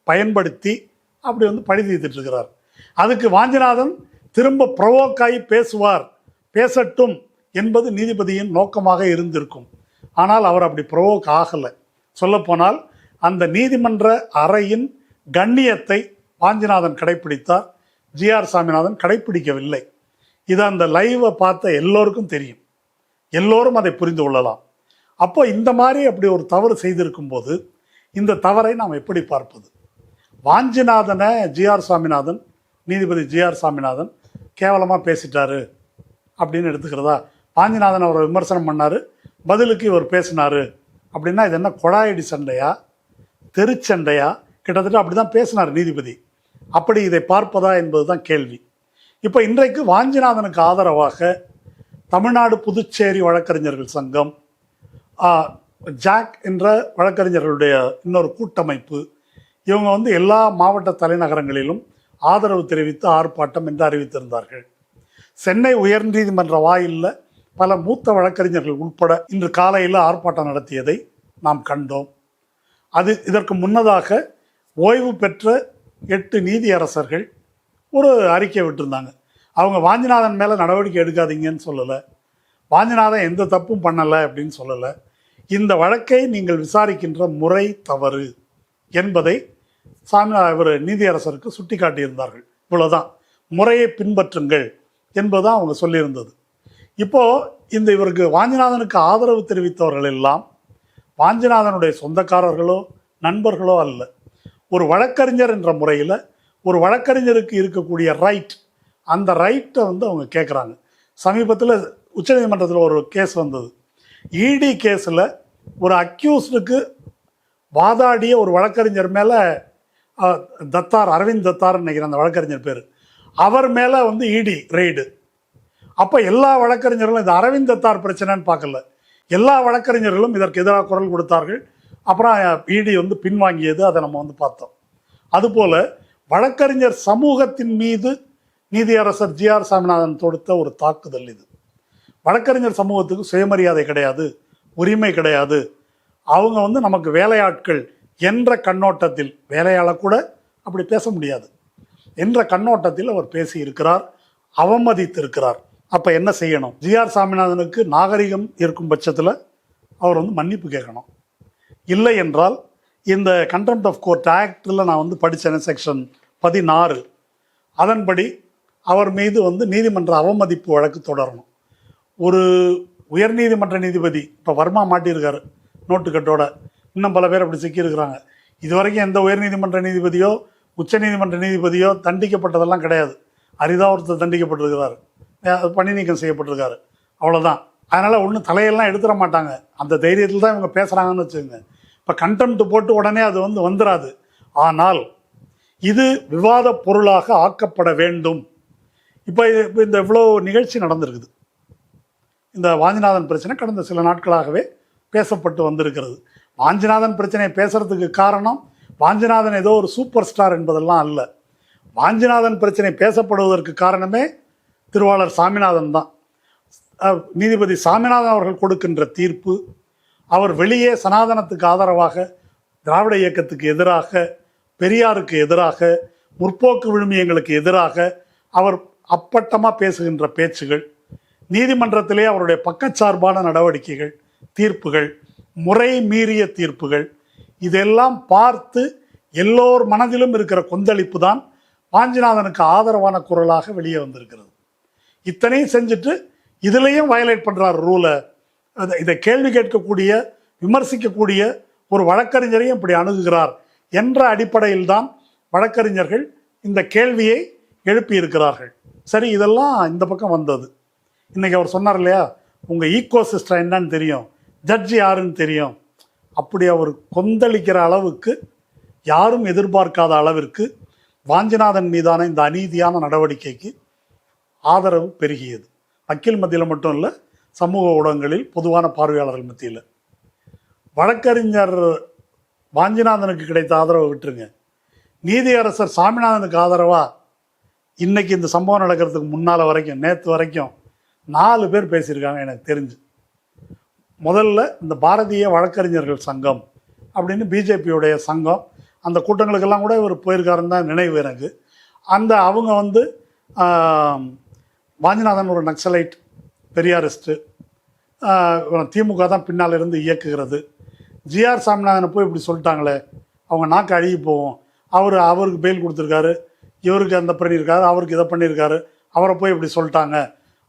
பயன்படுத்தி அப்படி வந்து பழி தீர்த்துட்டு இருக்கிறார். அதுக்கு வாஞ்சிநாதன் திரும்ப ப்ரொவோக்காகி பேசுவார், பேசட்டும் என்பது நீதிபதியின் நோக்கமாக இருந்திருக்கும். ஆனால் அவர் அப்படி ப்ரொவோக் ஆகலை. சொல்லப்போனால் அந்த நீதிமன்ற அறையின் கண்ணியத்தை வாஞ்சிநாதன் கடைப்பிடித்தார், ஜிஆர் சாமிநாதன் கடைப்பிடிக்கவில்லை. இது அந்த லைவை பார்த்த எல்லோருக்கும் தெரியும், எல்லோரும் அதை புரிந்து கொள்ளலாம். அப்போ இந்த மாதிரி அப்படி ஒரு தவறு செய்திருக்கும் போது இந்த தவறை நாம் எப்படி பார்ப்பது? வாஞ்சிநாதனை ஜிஆர் சாமிநாதன், நீதிபதி ஜிஆர் சாமிநாதன் கேவலமாக பேசிட்டாரு அப்படின்னு எடுத்துக்கிறதா? வாஞ்சிநாதன் அவரை விமர்சனம் பண்ணார், பதிலுக்கு இவர் பேசினார் அப்படின்னா இது என்ன கொடாயடி சண்டையா, தெருச்சண்டையா? கிட்டத்தட்ட அப்படி தான் பேசினார் நீதிபதி. அப்படி இதை பார்ப்பதா என்பது தான் கேள்வி. இப்போ இன்றைக்கு வாஞ்சிநாதனுக்கு ஆதரவாக தமிழ்நாடு புதுச்சேரி வழக்கறிஞர்கள் சங்கம், ஜாக் என்ற வழக்கறிஞர்களுடைய இன்னொரு கூட்டமைப்பு, இவங்க வந்து எல்லா மாவட்ட தலைநகரங்களிலும் ஆதரவு தெரிவித்து ஆர்ப்பாட்டம் என்று அறிவித்திருந்தார்கள். சென்னை உயர்நீதிமன்ற வாயிலில் பல மூத்த வழக்கறிஞர்கள் உட்பட இன்று காலையில் ஆர்ப்பாட்டம் நடத்தியதை நாம் கண்டோம். இதற்கு முன்னதாக ஓய்வு பெற்ற 8 நீதியரசர்கள் ஒரு அறிக்கை விட்டிருந்தாங்க. அவங்க வாஞ்சிநாதன் மேலே நடவடிக்கை எடுக்காதீங்கன்னு சொல்லலை, வாஞ்சிநாதன் எந்த தப்பும் பண்ணலை அப்படின்னு சொல்லலை, இந்த வழக்கை நீங்கள் விசாரிக்கின்ற முறை தவறு என்பதை இவர் நீதியரசருக்கு சுட்டி காட்டியிருந்தார்கள். இவ்வளோதான், முறையை பின்பற்றுங்கள் என்பதுதான் அவங்க சொல்லியிருந்தது. இப்போது இவருக்கு வாஞ்சிநாதனுக்கு ஆதரவு தெரிவித்தவர்கள் எல்லாம் வாஞ்சிநாதனுடைய சொந்தக்காரர்களோ நண்பர்களோ அல்ல. ஒரு வழக்கறிஞர் என்ற முறையில் ஒரு வழக்கறிஞருக்கு இருக்கக்கூடிய ரைட், அந்த ரைட்டை வந்து அவங்க கேட்குறாங்க. சமீபத்தில் உச்சநீதிமன்றத்தில் ஒரு கேஸ் வந்தது. இடி கேஸில் ஒரு அக்யூஸ்டுக்கு வாதாடிய ஒரு வழக்கறிஞர் மேலே தத்தார், அரவிந்த் தத்தார் நினைக்கிறேன் அந்த வழக்கறிஞர் பேர், அவர் மேலே வந்து இடி ரெய்டு. அப்போ எல்லா வழக்கறிஞர்களும் இது அரவிந்த் தத்தார் பிரச்சனைன்னு பார்க்கல, எல்லா வழக்கறிஞர்களும் இதற்கு எதிராக குரல் கொடுத்தார்கள். அப்புறம் இடி வந்து பின்வாங்கியது, அதை நம்ம வந்து பார்த்தோம். அதுபோல் வழக்கறிஞர் சமூகத்தின் மீது நீதியரசர் ஜிஆர் சாமிநாதன் தொடுத்த ஒரு தாக்குதல் இது. வழக்கறிஞர் சமூகத்துக்கு சுயமரியாதை கிடையாது, உரிமை கிடையாது, அவங்க வந்து நமக்கு வேலையாட்கள் என்ற கண்ணோட்டத்தில், வேலையாளர் கூட அப்படி பேச முடியாது என்ற கண்ணோட்டத்தில் அவர் பேசியிருக்கிறார், அவமதித்திருக்கிறார். அப்போ என்ன செய்யணும்? ஜிஆர் சாமிநாதனுக்கு நாகரிகம் இருக்கும் பட்சத்தில் அவர் வந்து மன்னிப்பு கேட்கணும். இல்லை என்றால் இந்த கண்டெம்ட் ஆஃப் கோர்ட் ஆக்டில் நான் வந்து படித்தேன், செக்ஷன் 16, அதன்படி அவர் மீது வந்து நீதிமன்ற அவமதிப்பு வழக்கு தொடரணும். ஒரு உயர்நீதிமன்ற நீதிபதி, இப்போ வர்மா மாட்டியிருக்காரு நோட்டுக்கட்டோட, இன்னும் பல பேர் அப்படி சிக்கியிருக்கிறாங்க. இதுவரைக்கும் எந்த உயர்நீதிமன்ற நீதிபதியோ உச்சநீதிமன்ற நீதிபதியோ தண்டிக்கப்பட்டதெல்லாம் கிடையாது. அரிதா ஒருத்தர் தண்டிக்கப்பட்டிருக்கிறார், பணி நீக்கம் செய்யப்பட்டிருக்காரு, அவ்வளோதான். அதனால் ஒன்றும் தலையெல்லாம் எடுத்துட மாட்டாங்க, அந்த தைரியத்தில் தான் இவங்க பேசுகிறாங்கன்னு வச்சுக்கோங்க. இப்போ கண்டெம்ட் போட்டு உடனே அது வந்து வந்துடாது. ஆனால் இது விவாத பொருளாக ஆக்கப்பட வேண்டும். இப்போ இந்த இவ்வளோ நிகழ்ச்சி நடந்திருக்குது. இந்த வாஞ்சிநாதன் பிரச்சனை கடந்த சில நாட்களாகவே பேசப்பட்டு வந்திருக்கிறது. வாஞ்சிநாதன் பிரச்சனையை பேசுறதுக்கு காரணம் வாஞ்சிநாதன் ஏதோ ஒரு சூப்பர் ஸ்டார் என்பதெல்லாம் அல்ல. வாஞ்சிநாதன் பிரச்சனை பேசப்படுவதற்கு காரணமே திருவாளர் சாமிநாதன் தான். நீதிபதி சாமிநாதன் அவர்கள் கொடுக்கின்ற தீர்ப்பு, அவர் வெளியே சனாதனத்துக்கு ஆதரவாக, திராவிட இயக்கத்துக்கு எதிராக, பெரியாருக்கு எதிராக, முற்போக்கு விழுமியங்களுக்கு எதிராக அவர் அப்பட்டமாக பேசுகின்ற பேச்சுகள், நீதிமன்றத்திலே அவருடைய பக்கச்சார்பான நடவடிக்கைகள், தீர்ப்புகள், முறை மீறிய தீர்ப்புகள், இதெல்லாம் பார்த்து எல்லோர் மனதிலும் இருக்கிற கொந்தளிப்பு தான் வாஞ்சிநாதனுக்கு ஆதரவான குரலாக வெளியே வந்திருக்கிறது. இத்தனையும் செஞ்சுட்டு இதுலேயும் வயலேட் பண்ணுறார் ரூலை. இதை கேள்வி கேட்கக்கூடிய, விமர்சிக்கக்கூடிய ஒரு வழக்கறிஞரையும் இப்படி அணுகுகிறார் என்ற அடிப்படையில் தான் வழக்கறிஞர்கள் இந்த கேள்வியை எழுப்பி இருக்கிறார்கள். சரி, இதெல்லாம் இந்த பக்கம் வந்தது. இன்னைக்கு அவர் சொன்னார் இல்லையா, உங்கள் ஈகோ சிஸ்டம் என்னன்னு தெரியும், ஜட்ஜி யாருன்னு தெரியும். அப்படி அவர் கொந்தளிக்கிற அளவுக்கு, யாரும் எதிர்பார்க்காத அளவிற்கு வாஞ்சிநாதன் மீதான இந்த அநீதியான நடவடிக்கைக்கு ஆதரவு பெருகியது. வக்கீல் மத்தியில் மட்டும் இல்லை, சமூக ஊடகங்களில், பொதுவான பார்வையாளர்கள் மத்தியில். வழக்கறிஞர் வாஞ்சிநாதனுக்கு கிடைத்த ஆதரவை விட்டுருங்க, நீதியரசர் சாமிநாதனுக்கு ஆதரவாக இன்னைக்கு இந்த சம்பவம் நடக்கிறதுக்கு முன்னால் வரைக்கும், நேற்று வரைக்கும் 4 பேர் பேசியிருக்காங்க எனக்கு தெரிஞ்சு. முதல்ல இந்த பாரதிய வழக்கறிஞர்கள் சங்கம் அப்படின்னு பிஜேபியுடைய சங்கம், அந்த கூட்டங்களுக்கெல்லாம் கூட இவர் போயிருக்காருன்னு தான் நினைவு எனக்கு. அவங்க வந்து வாஞ்சிநாதன் ஒரு நக்சலைட், பெரியாரிஸ்ட்டு, திமுக தான் பின்னால் இருந்து இயக்குகிறது, ஜிஆர் சாமிநாதனை போய் இப்படி சொல்லிட்டாங்களே, அவங்க நாக்கு அழுகி போவோம், அவருக்கு பெயில் கொடுத்துருக்காரு, இவருக்கு அந்த பண்ணியிருக்காரு, அவருக்கு இதை பண்ணியிருக்காரு, அவரை போய் இப்படி சொல்லிட்டாங்க.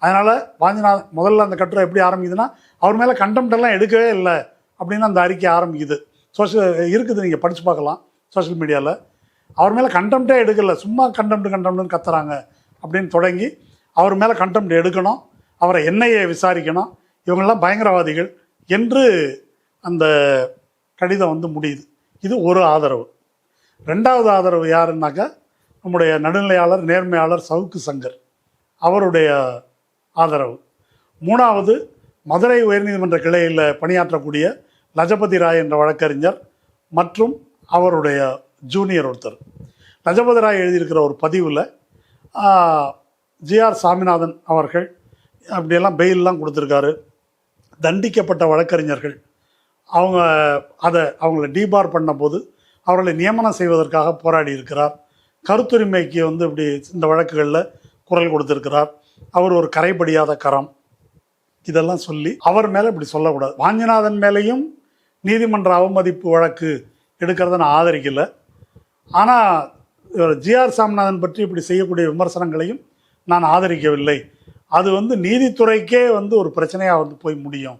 அதனால் வாஞ்சிநாதன் முதல்ல அந்த கட்டுரை எப்படி ஆரம்பிக்குதுன்னா, அவர் மேலே கண்டெம்டெல்லாம் எடுக்கவே இல்லை அப்படின்னு அந்த அறிக்கை ஆரம்பிக்குது. இருக்குது, நீங்கள் படித்து பார்க்கலாம் சோஷியல் மீடியாவில். அவர் மேலே கண்டெம்ட்டே எடுக்கலை, சும்மா கண்டெம்ட்னு கத்துறாங்க அப்படின்னு தொடங்கி, அவர் மேலே கண்டெம்ட் எடுக்கணும், அவரை என்ஐஏ விசாரிக்கணும், இவங்கெல்லாம் பயங்கரவாதிகள் என்று அந்த கடிதம் வந்து முடியுது. இது ஒரு ஆதரவு. 2வது ஆதரவு யாருன்னாக்கா, நம்முடைய நடுநிலையாளர், நேர்மையாளர் சவுக்கு சங்கர், அவருடைய ஆதரவு. 3வது மதுரை உயர்நீதிமன்ற கிளையில் பணியாற்றக்கூடிய லஜபதி ராய் என்ற வழக்கறிஞர் மற்றும் அவருடைய ஜூனியர் ஒருத்தர். லஜபதி ராய் எழுதியிருக்கிற ஒரு பதிவில் ஜிஆர் சாமிநாதன் அவர்கள் அப்படியெல்லாம் கொடுத்துருக்காரு, தண்டிக்கப்பட்ட வழக்கறிஞர்கள் அவங்கள டீபார் பண்ண போது அவர்களை நியமனம் செய்வதற்காக போராடி இருக்கிறார், கருத்துரிமைக்கு வந்து இப்படி இந்த வழக்குகளில் குரல் கொடுத்திருக்கிறார், அவர் ஒரு கரைபடியாத கரம், இதெல்லாம் சொல்லி அவர் மேலே இப்படி சொல்லக்கூடாது. வாஞ்சிநாதன் மேலேயும் நீதிமன்ற அவமதிப்பு வழக்கு எடுக்கிறத நான் ஆதரிக்கலை. ஆனால் ஜிஆர் சாமிநாதன் பற்றி இப்படி செய்யக்கூடிய விமர்சனங்களையும் நான் ஆதரிக்கவில்லை. அது வந்து நீதித்துறைக்கே வந்து ஒரு பிரச்சனையாக வந்து போய் முடியும்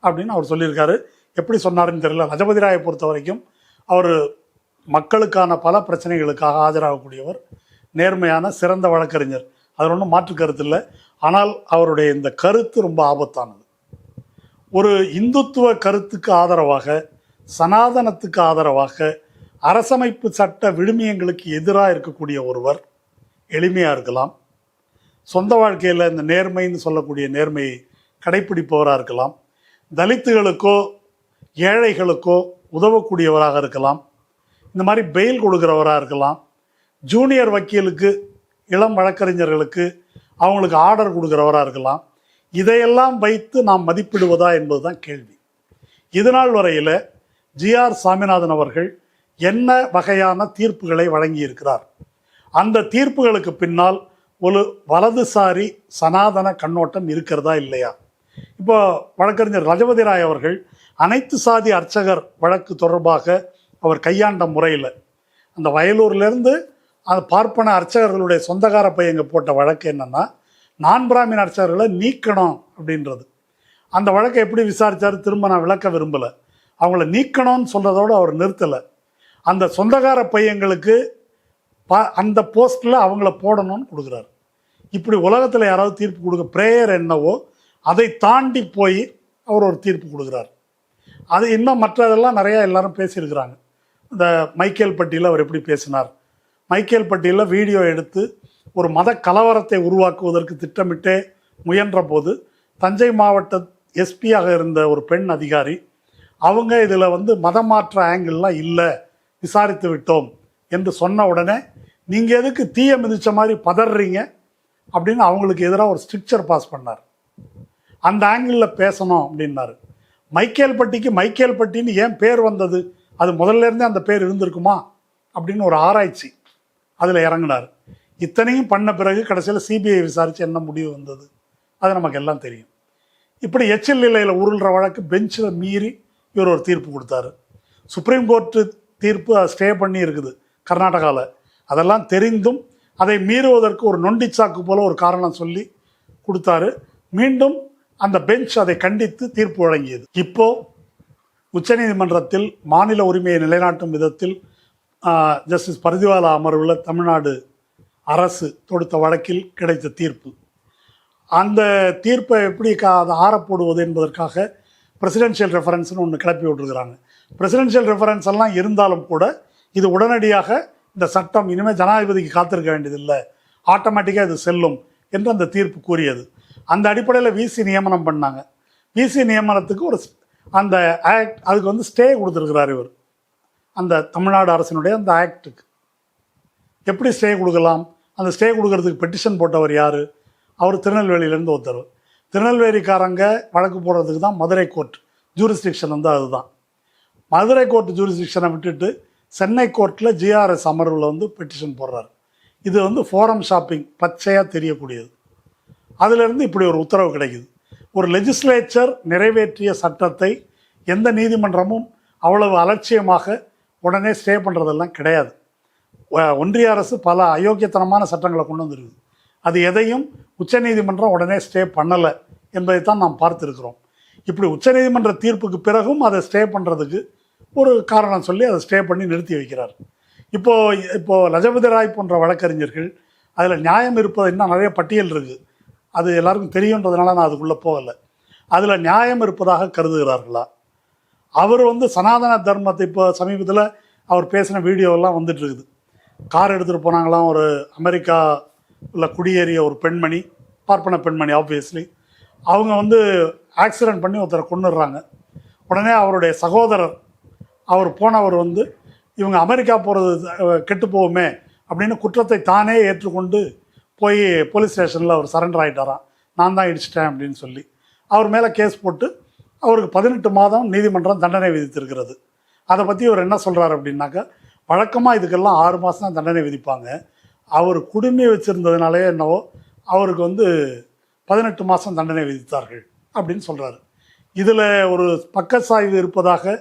அப்படின்னு அவர் சொல்லியிருக்காரு. எப்படி சொன்னாருன்னு தெரியல. லஜபதி ராயை பொறுத்த வரைக்கும் அவர் மக்களுக்கான பல பிரச்சனைகளுக்காக ஆஜராகக்கூடியவர், நேர்மையான சிறந்த வழக்கறிஞர், அதில் ஒன்றும் மாற்று கருத்து இல்லை. ஆனால் அவருடைய இந்த கருத்து ரொம்ப ஆபத்தானது. ஒரு இந்துத்துவ கருத்துக்கு ஆதரவாக, சனாதனத்துக்கு ஆதரவாக, அரசமைப்பு சட்ட விழுமியங்களுக்கு எதிராக இருக்கக்கூடிய ஒருவர் எளிமையாக இருக்கலாம், சொந்த வாழ்க்கையில் இந்த நேர்மைன்னு சொல்லக்கூடிய நேர்மையை கடைப்பிடிப்பவராக இருக்கலாம், தலித்துகளுக்கோ ஏழைகளுக்கோ உதவக்கூடியவராக இருக்கலாம், இந்த மாதிரி பெயில் கொடுக்குறவராக இருக்கலாம், ஜூனியர் வக்கீலுக்கு, இளம் வழக்கறிஞர்களுக்கு அவங்களுக்கு ஆர்டர் கொடுக்குறவராக இருக்கலாம். இதையெல்லாம் வைத்து நாம் மதிப்பிடுவதா என்பது தான் கேள்வி. இதுநாள் வரையில் ஜிஆர் சாமிநாதன் அவர்கள் என்ன வகையான தீர்ப்புகளை வழங்கியிருக்கிறார், அந்த தீர்ப்புகளுக்கு பின்னால் ஒரு வலதுசாரி சனாதன கண்ணோட்டம் இருக்கிறதா இல்லையா? இப்போ வழக்கறிஞர் லஜபதி ராய் அவர்கள் அனைத்து சாதி அர்ச்சகர் வழக்கு தொடர்பாக அவர் கையாண்ட முறையில், அந்த வயலூர்லேருந்து அந்த பார்ப்பன அர்ச்சகர்களுடைய சொந்தக்கார பையங்க போட்ட வழக்கு என்னென்னா, நான் பிராமின் அர்ச்சகர்களை நீக்கணும் அப்படின்றது. அந்த வழக்கை எப்படி விசாரித்தார் திரும்ப நான் விளக்க விரும்பலை. அவங்கள நீக்கணும்னு சொல்கிறதோடு அவர் நிறுத்தலை. அந்த சொந்தக்கார பையங்களுக்கு அந்த போஸ்ட்டில் அவங்கள போடணும்னு கொடுக்குறாரு. இப்படி உலகத்தில் யாராவது தீர்ப்பு கொடுக்க, ப்ரேயர் என்னவோ அதை தாண்டி போய் அவர் ஒரு தீர்ப்பு கொடுக்குறார். அது இன்னும் மற்றதெல்லாம் நிறையா எல்லாரும் பேசியிருக்கிறாங்க. இந்த மைக்கேல் பட்டியில் அவர் எப்படி பேசினார், மைக்கேல் பட்டியில் வீடியோ எடுத்து ஒரு மத கலவரத்தை உருவாக்குவதற்கு திட்டமிட்டே முயன்ற போது தஞ்சை மாவட்ட எஸ்பியாக இருந்த ஒரு பெண் அதிகாரி, அவங்க இதில் வந்து மதமாற்ற ஆங்கிள்லாம் இல்லை, விசாரித்து விட்டோம் என்று சொன்ன உடனே நீங்கள் எதுக்கு தீய மிதித்த மாதிரி பதறீங்க அப்படின்னு அவங்களுக்கு எதிராக ஒரு ஸ்ட்ரிக்சர் பாஸ் பண்ணார். அந்த ஆங்கிளில் பேசணும் அப்படின்னாரு. மைக்கேல் பட்டிக்கு மைக்கேல் பட்டின்னு ஏன் பேர் வந்தது, அது முதல்ல இருந்தே அந்த பேர் இருந்திருக்குமா அப்படின்னு ஒரு ஆராய்ச்சி அதில் இறங்கினார். இத்தனையும் பண்ண பிறகு கடைசியில் சிபிஐ விசாரித்து என்ன முடிவு வந்தது அது நமக்கு எல்லாம் தெரியும். இப்படி எச்சில் நிலையில் உருள்ற வழக்கு பெஞ்சில் மீறி இவர் ஒரு தீர்ப்பு கொடுத்தாரு. சுப்ரீம் கோர்ட்டு தீர்ப்பு ஸ்டே பண்ணி இருக்குது கர்நாடகாவில். அதெல்லாம் தெரிந்தும் அதை மீறுவதற்கு ஒரு நொண்டிச்சாக்கு போல ஒரு காரணம் சொல்லி கொடுத்தாரு. மீண்டும் அந்த பெஞ்ச் அதை கண்டித்து தீர்ப்பு வழங்கியது. இப்போ உச்சநீதிமன்றத்தில் மாநில உரிமையை நிலைநாட்டும் விதத்தில் ஜஸ்டிஸ் பர்திவாலா அமர்வில் தமிழ்நாடு அரசு தொடுத்த வழக்கில் கிடைத்த தீர்ப்பு. அந்த தீர்ப்பை எப்படி அதை ஆறப்போடுவது என்பதற்காக பிரசிடென்ஷியல் ரெஃபரன்ஸ்னு ஒன்று கிளப்பி விட்டுருக்குறாங்க. பிரசிடென்ஷியல் ரெஃபரன்ஸ் எல்லாம் இருந்தாலும் கூட இது உடனடியாக இந்த சட்டம் இனிமேல் ஜனாதிபதிக்கு காத்திருக்க வேண்டியதில்லை, ஆட்டோமேட்டிக்காக இது செல்லும் என்று அந்த தீர்ப்பு கூறியது. அந்த அடிப்படையில் விசி நியமனம் பண்ணாங்க. விசி நியமனத்துக்கு ஒரு அந்த ஆக்ட் அதுக்கு வந்து ஸ்டே கொடுத்துருக்கிறார் இவர். அந்த தமிழ்நாடு அரசினுடைய அந்த ஆக்டுக்கு எப்படி ஸ்டே கொடுக்கலாம்? அந்த ஸ்டே கொடுக்கறதுக்கு பெட்டிஷன் போட்டவர் யார்? அவர் திருநெல்வேலியிலேருந்து ஒருத்தர். திருநெல்வேலிக்காரங்க வழக்கு போடுறதுக்கு தான் மதுரை கோர்ட் ஜூரிஸ்டிக்ஷன் வந்து அதுதான். மதுரை கோர்ட் ஜூரிஸ்டிக்ஷனை விட்டுட்டு சென்னை கோர்ட்டில் ஜிஆர்எஸ் அமர்வில் வந்து பெட்டிஷன் போடுறாரு. இது வந்து ஃபோரம் ஷாப்பிங் பச்சையாக தெரியக்கூடியது. அதிலிருந்து இப்படி ஒரு உத்தரவு கிடைக்குது. ஒரு லெஜிஸ்லேச்சர் நிறைவேற்றிய சட்டத்தை எந்த நீதிமன்றமும் அவ்வளவு அலட்சியமாக உடனே ஸ்டே பண்ணுறதெல்லாம் கிடையாது. ஒன்றிய அரசு பல அயோக்கியத்தனமான சட்டங்களை கொண்டு வந்துருக்குது. அது எதையும் உச்சநீதிமன்றம் உடனே ஸ்டே பண்ணலை என்பதை தான் நாம் பார்த்துருக்கிறோம். இப்படி உச்சநீதிமன்ற தீர்ப்புக்கு பிறகும் அதை ஸ்டே பண்ணுறதுக்கு ஒரு காரணம் சொல்லி அதை ஸ்டே பண்ணி நிறுத்தி வைக்கிறார். இப்போது லஜபதி ராய் போன்ற வழக்கறிஞர்கள் அதில் நியாயம் இருப்பது இன்னும் நிறைய பட்டியல் இருக்குது. அது எல்லாருக்கும் தெரியுன்றதுனால நான் அதுக்குள்ளே போகலை. அதில் நியாயம் இருப்பதாக கருதுகிறார்களா? அவர் வந்து சனாதன தர்மத்தை இப்போ சமீபத்தில் அவர் பேசின வீடியோவெல்லாம் வந்துட்டு இருக்குது. கார் எடுத்துகிட்டு போனாங்களாம், ஒரு அமெரிக்காவில் குடியேறிய ஒரு பெண்மணி, பார்ப்பன பெண்மணி ஆப்வியஸ்லி. அவங்க வந்து ஆக்சிடெண்ட் பண்ணி ஒருத்தரை கொண்டுடுறாங்க. உடனே அவருடைய சகோதரர் அவர் போனவர் வந்து இவங்க அமெரிக்கா போகிறது கெட்டு போகுமே அப்படின்னு குற்றத்தை தானே ஏற்றுக்கொண்டு போய் போலீஸ் ஸ்டேஷனில் அவர் சரண்டர் ஆகிட்டாராம். நான் தான் இடிச்சிட்டேன் அப்படின்னு சொல்லி அவர் மேலே கேஸ் போட்டு அவருக்கு 18 மாதம் நீதிமன்றம் தண்டனை விதித்திருக்கிறது. அதை பற்றி அவர் என்ன சொல்கிறார் அப்படின்னாக்கா, வழக்கமாக இதுக்கெல்லாம் 6 மாதம் தான் தண்டனை விதிப்பாங்க. அவர் குடுமி வச்சுருந்ததுனாலே என்னவோ அவருக்கு வந்து 18 மாதம் தண்டனை விதித்தார்கள் அப்படின்னு சொல்கிறாரு. இதில் ஒரு பக்கச்சாய்வு இருப்பதாக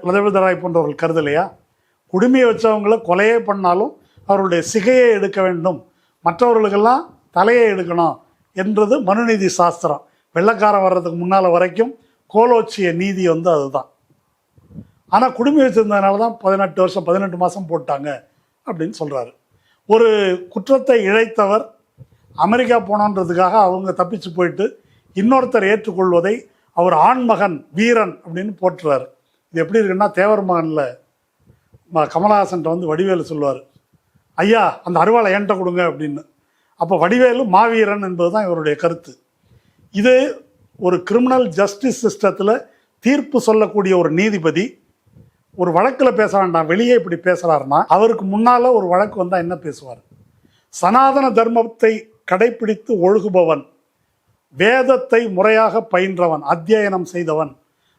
லஜபதி ராய் போன்றவர்கள் கருதலையா? குடுமையை வச்சவங்களை கொலையே பண்ணாலும் அவருடைய சிகையை எடுக்க வேண்டும், மற்றவர்களுக்கெல்லாம் தலையை எடுக்கணும் என்றது மனுநீதி சாஸ்திரம். வெள்ளைக்காரன் வர்றதுக்கு முன்னால் வரைக்கும் கோலோச்சிய நீதி வந்து அதுதான். ஆனால் குடுமி வச்சுருந்ததுனால தான் 18 வருஷம் 18 மாதம் போட்டாங்க அப்படின்னு சொல்கிறாரு. ஒரு குற்றத்தை இழைத்தவர் அமெரிக்கா போனோன்றதுக்காக அவங்க தப்பிச்சு போயிட்டு இன்னொருத்தர் ஏற்றுக்கொள்வதை அவர் ஆண்மகன் வீரன் அப்படின்னு போட்டுறாரு. இது எப்படி இருக்குன்னா, தேவர் மகனில் கமலஹாசன்ட்ட வந்து வடிவேலு சொல்லுவார், ஐயா அந்த அருவாளை என்கிட்ட கொடுங்க அப்படின்னு. அப்போ வடிவேலு மாவீரன் என்பது தான் இவருடைய கருத்து. இது ஒரு கிரிமினல் ஜஸ்டிஸ் சிஸ்டத்தில் தீர்ப்பு சொல்லக்கூடிய ஒரு நீதிபதி ஒரு வழக்கில் பேச வேண்டாம், வெளியே இப்படி பேசுகிறாருன்னா அவருக்கு முன்னால் ஒரு வழக்கு வந்தால் என்ன பேசுவார்? சனாதன தர்மத்தை கடைப்பிடித்து ஒழுகுபவன், வேதத்தை முறையாக பயின்றவன், அத்தியனம் செய்தவன்,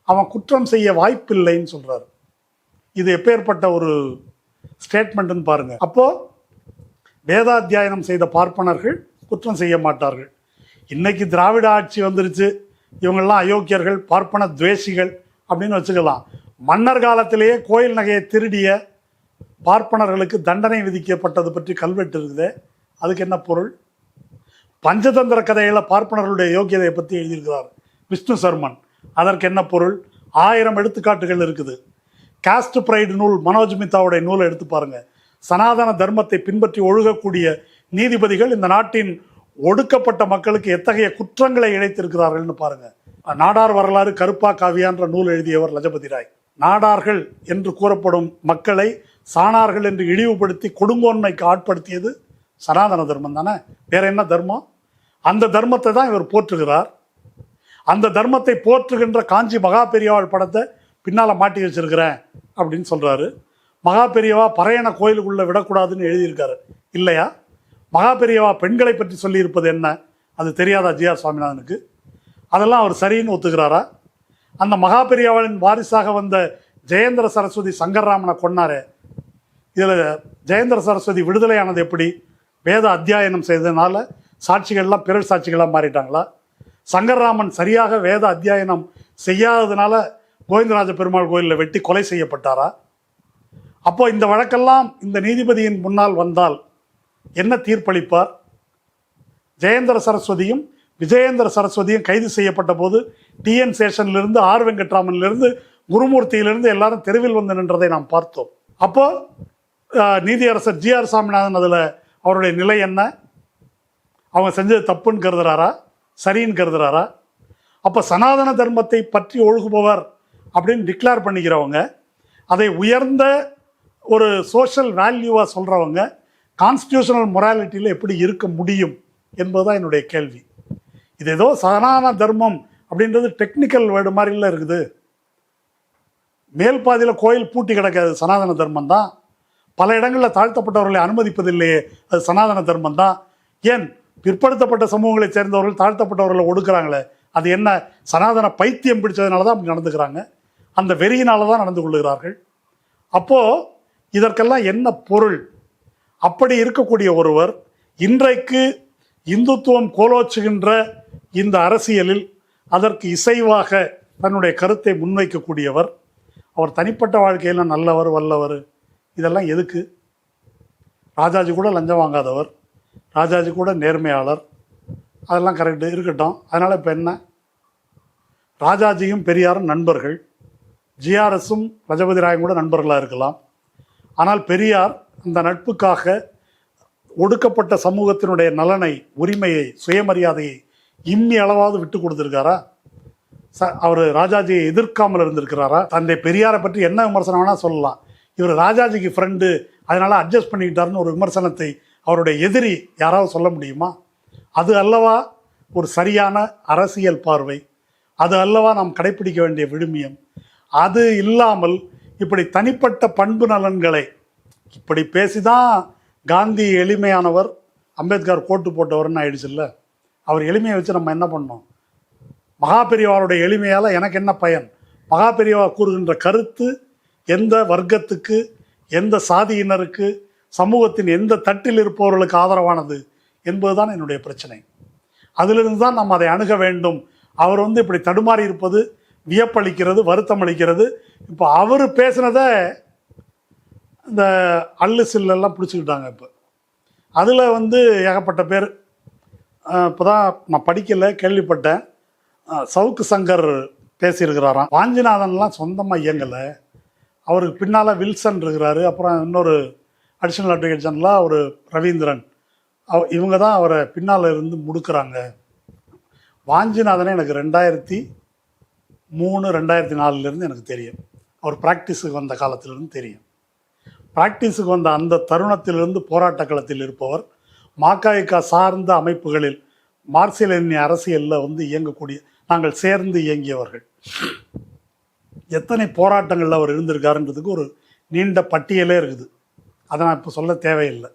அவன் குற்றம் செய்ய வாய்ப்பில்லைன்னு சொல்கிறார். இது எப்பேற்பட்ட ஒரு ஸ்டேட்மெண்ட்டுன்னு பாருங்கள். அப்போது வேதாத்தியாயனம் செய்த பார்ப்பனர்கள் குற்றம் செய்ய மாட்டார்கள். இன்றைக்கி திராவிட ஆட்சி வந்துருச்சு, இவங்கெல்லாம் அயோக்கியர்கள், பார்ப்பன துவேஷிகள் அப்படின்னு வச்சுக்கலாம். மன்னர் காலத்திலேயே கோயில் நகையை திருடிய பார்ப்பனர்களுக்கு தண்டனை விதிக்கப்பட்டது பற்றி கல்வெட்டு இருக்குது. அதுக்கு என்ன பொருள்? பஞ்சதந்திர கதைகளை பார்ப்பனர்களுடைய யோக்கியதையை பற்றி எழுதியிருக்கிறார் விஷ்ணு சர்மன். அதற்கு என்ன பொருள்? 1000 எடுத்துக்காட்டுகள் இருக்குது. காஸ்ட் பிரைடு நூல், மனோஜ் மித்தாவுடைய நூலை எடுத்து பாருங்க. சனாதன தர்மத்தை பின்பற்றி ஒழுகக்கூடிய நீதிபதிகள் இந்த நாட்டின் ஒடுக்கப்பட்ட மக்களுக்கு எத்தகைய குற்றங்களை இழைத்திருக்கிறார்கள்னு பாருங்க. நாடார் வரலாறு கருப்பா காவியான்ற நூல் எழுதியவர் லஜபதி ராய். நாடார்கள் என்று கூறப்படும் மக்களை சாணார்கள் என்று இழிவுபடுத்தி கொடுங்கோன்மைக்கு ஆட்படுத்தியது சனாதன தர்மம் தானே, வேற என்ன தர்மம்? அந்த தர்மத்தை தான் இவர் போற்றுகிறார். அந்த தர்மத்தை போற்றுகின்ற காஞ்சி மகா பெரியவாள் படத்தை பின்னால் மாட்டி வச்சிருக்கிறேன் அப்படின்னு சொல்கிறாரு. மகா பெரியவா பறையன கோயிலுக்குள்ளே விடக்கூடாதுன்னு எழுதியிருக்காரு இல்லையா? மகா பெரியவா பெண்களை பற்றி சொல்லியிருப்பது என்ன, அது தெரியாதா ஜிஆர் சுவாமிநாதனுக்கு? அதெல்லாம் அவர் சரின்னு ஒத்துக்கிறாரா? அந்த மகா பெரியவாளின் வாரிசாக வந்த ஜெயேந்திர சரஸ்வதி சங்கர்ராமனை கொன்னாரே, இதில் ஜெயேந்திர சரஸ்வதி விடுதலையானது எப்படி? வேத அத்தியாயனம் செய்ததுனால சாட்சிகள்லாம் பிறர் சாட்சிகளாக மாறிட்டாங்களா? சங்கர்ராமன் சரியாக வேத அத்தியாயனம் செய்யாததுனால கோவிந்தராஜ பெருமாள் கோயிலில் வெட்டி கொலை செய்யப்பட்டாரா? அப்போ இந்த வழக்கெல்லாம் இந்த நீதிபதியின் முன்னால் வந்தால் என்ன தீர்ப்பளிப்பார்? ஜெயேந்திர சரஸ்வதியும் விஜயேந்திர சரஸ்வதியும் கைது செய்யப்பட்ட போது டிஎன் சேஷன்லிருந்து ஆர் வெங்கட்ராமன்லிருந்து குருமூர்த்தியிலிருந்து எல்லாரும் தெருவில் வந்து நின்றதை நாம் பார்த்தோம். அப்போ நீதியரசர் ஜி.ஆர். சாமிநாதன் அதில் அவருடைய நிலை என்ன? அவங்க செஞ்சது தப்புன்னு கருதுறாரா, சரின்னு கருதுறாரா? அப்போ சனாதன தர்மத்தை பற்றி ஒழுகுபவர் அப்படின்னு டிக்ளேர் பண்ணிக்கிறவங்க, அதை உயர்ந்த ஒரு சோஷியல் வேல்யூவாக சொல்கிறவங்க கான்ஸ்டியூஷனல் மொராலிட்டியில் எப்படி இருக்க முடியும் என்பதுதான் என்னுடைய கேள்வி. இது ஏதோ சனாதன தர்மம் அப்படின்றது டெக்னிக்கல் வேர்டு மாதிரிலாம் இருக்குது. மேல் பாதியில் கோயில் பூட்டி கிடக்காது, சனாதன தர்மம் தான். பல இடங்களில் தாழ்த்தப்பட்டவர்களை அனுமதிப்பதில்லையே, அது சனாதன தர்மம் தான். ஏன் பிற்படுத்தப்பட்ட சமூகங்களை சேர்ந்தவர்கள் தாழ்த்தப்பட்டவர்களை ஒடுக்குறாங்களே, அது என்ன சனாதன பைத்தியம் பிடிச்சதுனால தான் அப்படி நடந்துக்கிறாங்க, அந்த வெறியினால தான் நடந்து கொள்ளுகிறார்கள். அப்போது இதற்கெல்லாம் என்ன பொருள்? அப்படி இருக்கக்கூடிய ஒருவர் இன்றைக்கு இந்துத்துவம் கோலோச்சுகின்ற இந்த அரசியலில் அதற்கு இசைவாக தன்னுடைய கருத்தை முன்வைக்கக்கூடியவர். அவர் தனிப்பட்ட வாழ்க்கையில் நல்லவர், வல்லவர், இதெல்லாம் எதுக்கு? ராஜாஜி கூட லஞ்சம் வாங்காதவர், ராஜாஜி கூட நேர்மையாளர், அதெல்லாம் கரெக்டு இருக்கட்டும். அதனால் இப்போ என்ன? ராஜாஜியும் பெரியாரும் நண்பர்கள், ஜிஆர்எஸும் ரஜபதி ராயும் கூட நண்பர்களாக இருக்கலாம். ஆனால் பெரியார் அந்த நட்புக்காக ஒடுக்கப்பட்ட சமூகத்தினுடைய நலனை, உரிமையை, சுயமரியாதையை இம்மி அளவாவது விட்டு கொடுத்துருக்காரா? அவர் ராஜாஜியை எதிர்க்காமல் இருந்திருக்கிறாரா? தந்தை பெரியாரை பற்றி என்ன விமர்சனம் வேணால் சொல்லலாம், இவர் ராஜாஜிக்கு ஃப்ரெண்டு அதனால் அட்ஜஸ்ட் பண்ணிக்கிட்டாருன்னு ஒரு விமர்சனத்தை அவருடைய எதிரி யாராவது சொல்ல முடியுமா? அது அல்லவா ஒரு சரியான அரசியல் பார்வை? அது அல்லவா நாம் கடைப்பிடிக்க வேண்டிய விழுமியம்? அது இல்லாமல் இப்படி தனிப்பட்ட பண்பு நலன்களை இப்படி பேசிதான் காந்தி எளிமையானவர், அம்பேத்கர் கோட்டு போட்டவர்னு ஆயிடுச்சு இல்லை? அவர் எளிமையை வச்சு நம்ம என்ன பண்ணோம்? மகாபெரிவாருடைய எளிமையால் எனக்கு என்ன பயன்? மகாபெரிவா கூறுகின்ற கருத்து எந்த வர்க்கத்துக்கு, எந்த சாதியினருக்கு, சமூகத்தின் எந்த தட்டில் இருப்பவர்களுக்கு ஆதரவானது என்பதுதான் என்னுடைய பிரச்சனை. அதிலிருந்து தான் நம்ம அதை அணுக வேண்டும். அவர் இப்படி தடுமாறி இருப்பது வியப்பளிக்கிறது, வருத்தம் அளிக்கிறது. இப்போ அவர் பேசுனதை இந்த அல்லு சில்லெல்லாம் பிடிச்சிக்கிட்டாங்க. இப்போ அதில் ஏகப்பட்ட பேர், இப்போ தான் நான் படிக்கலை, கேள்விப்பட்டேன், சவுக்கு சங்கர் பேசியிருக்கிறாராம். வாஞ்சிநாதன்லாம் சொந்தமாக இயங்கலை, அவருக்கு பின்னால் வில்சன் இருக்கிறாரு, அப்புறம் இன்னொரு அடிஷ்னல் அட்வொகேட் ஜெனரலாக ஒரு ரவீந்திரன், இவங்க தான் அவரை பின்னால் இருந்து முடுக்கிறாங்க. வாஞ்சிநாதனே எனக்கு 2003-2004 எனக்கு தெரியும். அவர் ப்ராக்டிஸுக்கு வந்த காலத்திலிருந்து தெரியும். ப்ராக்டிஸுக்கு வந்த அந்த தருணத்திலிருந்து போராட்ட களத்தில் இருப்பவர், மாக்காய்கா சார்ந்த அமைப்புகளில் மார்க்சிய அரசியலில் இயங்கக்கூடிய நாங்கள் சேர்ந்து இயங்கியவர்கள். எத்தனை போராட்டங்களில் அவர் இருந்திருக்காருன்றதுக்கு ஒரு நீண்ட பட்டியலே இருக்குது. அதை நான் இப்போ சொல்ல தேவையில்லை.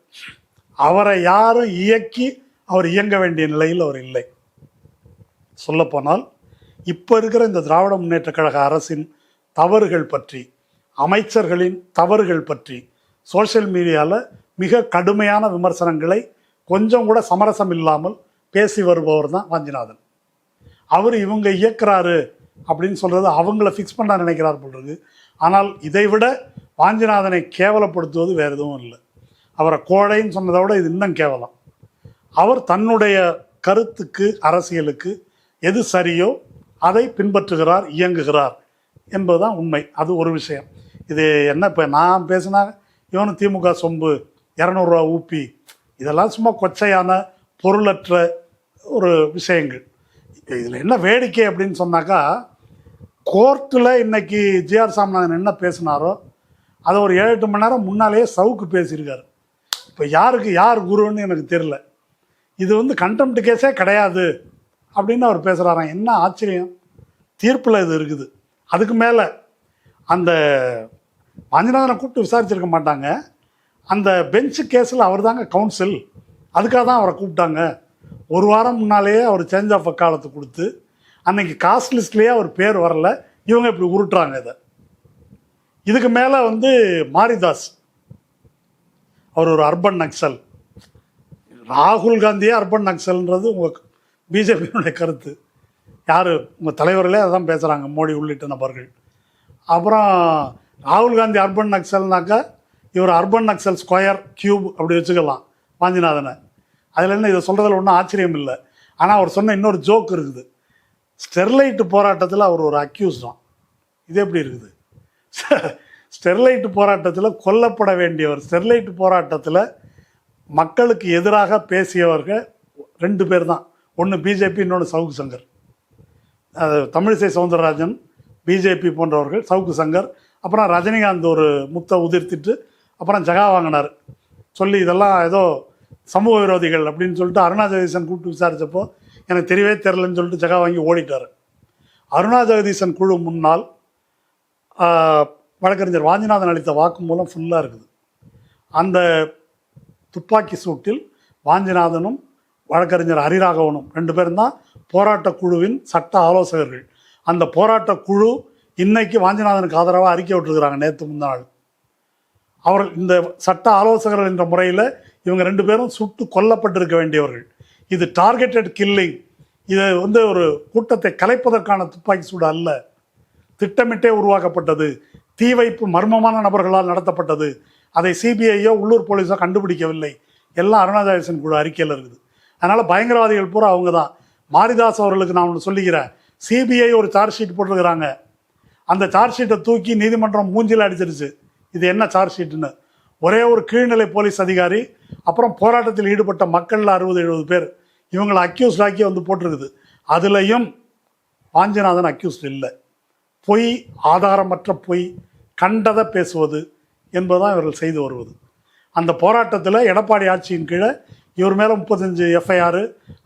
அவரை யாரும் இயக்கி அவர் இயங்க வேண்டிய நிலையில் அவர் இல்லை. சொல்லப்போனால் இப்போ இருக்கிற இந்த திராவிட முன்னேற்ற கழக அரசின் தவறுகள் பற்றி, அமைச்சர்களின் தவறுகள் பற்றி சோஷியல் மீடியாவில் மிக கடுமையான விமர்சனங்களை கொஞ்சம் கூட சமரசம் இல்லாமல் பேசி வருபவர் தான் வாஞ்சிநாதன். அவர் இவங்க இயக்குறாரு அப்படின்னு சொல்கிறது அவங்கள ஃபிக்ஸ் பண்ண நினைக்கிறார் போல் இருக்கு. ஆனால் இதைவிட வாஞ்சிநாதனை கேவலப்படுத்துவது வேறு எதுவும் இல்லை. அவரை கோழைன்னு சொன்னதை விட இது இன்னும் கேவலம். அவர் தன்னுடைய கருத்துக்கு, அரசியலுக்கு எது சரியோ அதை பின்பற்றுகிறார், இயங்குகிறார் என்பதுதான் உண்மை. அது ஒரு விஷயம். இது என்ன, இப்போ நான் பேசினா இவனு திமுக சொம்பு, 200 ரூபா ஊப்பி, இதெல்லாம் சும்மா கொச்சையான பொருளற்ற ஒரு விஷயங்கள். இதில் என்ன வேடிக்கை அப்படின்னு சொன்னாக்கா, கோர்ட்டில் இன்னைக்கு ஜி.ஆர். சாமிநாதன் என்ன பேசினாரோ அதை ஒரு 7-8 மணி நேரம் முன்னாலேயே சவுக்கு பேசியிருக்காரு. இப்போ யாருக்கு யார் குருன்னு எனக்கு தெரியல. இது கண்டெம்ட் கேஸே கிடையாது அப்படின்னு அவர் பேசுகிறாராம். என்ன ஆச்சரியம்! தீர்ப்பில் இது இருக்குது. அதுக்கு மேலே அந்த வாஞ்சிநாதனை கூப்பிட்டு விசாரிச்சிருக்க மாட்டாங்க. அந்த பெஞ்சு கேஸில் அவர் தாங்க கவுன்சில், அதுக்காக தான் அவரை கூப்பிட்டாங்க. ஒரு வாரம் முன்னாலேயே அவர் சேஞ்ச் ஆஃப் வக்காலத்து கொடுத்து அன்னைக்கு காஸ்ட் லிஸ்ட்லேயே அவர் பேர் வரல. இவங்க இப்படி உருட்டுறாங்க இதை. இதுக்கு மேலே மாரிதாஸ், அவர் ஒரு அர்பன் நக்சல். ராகுல் காந்தியே அர்பன் நக்சல்ன்றது உங்கள் பிஜேபியினுடைய கருத்து. யார் உங்கள் தலைவர்களே அதான் பேசுகிறாங்க, மோடி உள்ளிட்ட நபர்கள். அப்புறம் ராகுல் காந்தி அர்பன் நக்சல்னாக்கா இவர் அர்பன் நக்சல் ஸ்கொயர் கியூப் அப்படி வச்சுக்கலாம். வாஞ்சிநாதனை. அதில் என்ன, இதை சொல்கிறதுல ஒன்றும் ஆச்சரியம் இல்லை. ஆனால் அவர் சொன்ன இன்னொரு ஜோக் இருக்குது. ஸ்டெர்லைட் போராட்டத்தில் அவர் ஒரு அக்யூஸ் தான். இது எப்படி இருக்குது? ஸ்டெர்லைட் போராட்டத்தில் கொல்லப்பட வேண்டியவர், ஸ்டெர்லைட் போராட்டத்தில் மக்களுக்கு எதிராக பேசியவர்கள் 2 பேர் தான். ஒன்று பிஜேபி, இன்னொன்று சவுக்கு சங்கர். தமிழிசை சவுந்தரராஜன், பிஜேபி போன்றவர்கள், சவுக்கு சங்கர், அப்புறம் ரஜினிகாந்த் ஒரு முத்தை உதிர்த்திட்டு அப்புறம் ஜகா வாங்கினார் சொல்லி இதெல்லாம் ஏதோ சமூக விரோதிகள் அப்படின்னு சொல்லிட்டு அருணா ஜெகதீசன் கூப்பிட்டு விசாரித்தப்போ எனக்கு தெரியவே தெரிலன்னு சொல்லிட்டு ஜகா வாங்கி ஓடிட்டார். அருணா ஜெகதீசன் குழு முன்னால் வழக்கறிஞர் வாஞ்சிநாதன் அளித்த வாக்குமூலம் ஃபுல்லாக இருக்குது. அந்த துப்பாக்கி சூட்டில் வாஞ்சிநாதனும் வழக்கறிஞர் ஹரிராகவனும் 2 பேரும் தான் போராட்ட குழுவின் சட்ட ஆலோசகர்கள். அந்த போராட்ட குழு இன்னைக்கு வாஞ்சிநாதனுக்கு ஆதரவாக அறிக்கை விட்டுருக்குறாங்க. நேற்று முன்னாள் அவர்கள் இந்த சட்ட ஆலோசகர்கள் என்ற முறையில் இவங்க 2 பேரும் சுட்டு கொல்லப்பட்டிருக்க வேண்டியவர்கள். இது டார்கெட்டட் கில்லிங். இது ஒரு கூட்டத்தை கலைப்பதற்கான துப்பாக்கி சூடு அல்ல, திட்டமிட்டே உருவாக்கப்பட்டது, தீ வைப்பு மர்மமான நபர்களால் நடத்தப்பட்டது. அதை சிபிஐயோ உள்ளூர் போலீஸோ கண்டுபிடிக்கவில்லை. எல்லாம் அருணா ஜெகதீசன் குழு அறிக்கையில் இருக்குது. அதனால் பயங்கரவாதிகள் பூரா அவங்க தான். மாரிதாஸ் அவர்களுக்கு நான் ஒன்று சொல்லிக்கிறேன். சிபிஐ ஒரு சார்ஜ் ஷீட் போட்டிருக்கிறாங்க. அந்த சார்ஜ் ஷீட்டை தூக்கி நீதிமன்றம் மூஞ்சில் அடிச்சிருச்சு. இது என்ன சார்ஜ் ஷீட்டுன்னு. ஒரே ஒரு கீழ்நிலை போலீஸ் அதிகாரி, அப்புறம் போராட்டத்தில் ஈடுபட்ட மக்களில் 60-70 பேர் இவங்களை அக்யூஸ்டாக்கி போட்டிருக்குது. அதுலேயும் வாஞ்சிநாதன் அக்யூஸ்ட் இல்லை. பொய், ஆதாரமற்ற பொய், கண்டதை பேசுவது என்பதுதான் இவர்கள் செய்து வருவது. அந்த போராட்டத்தில் எடப்பாடி ஆட்சியின் கீழே இவர் மேலே 35 எஃப்ஐஆர்,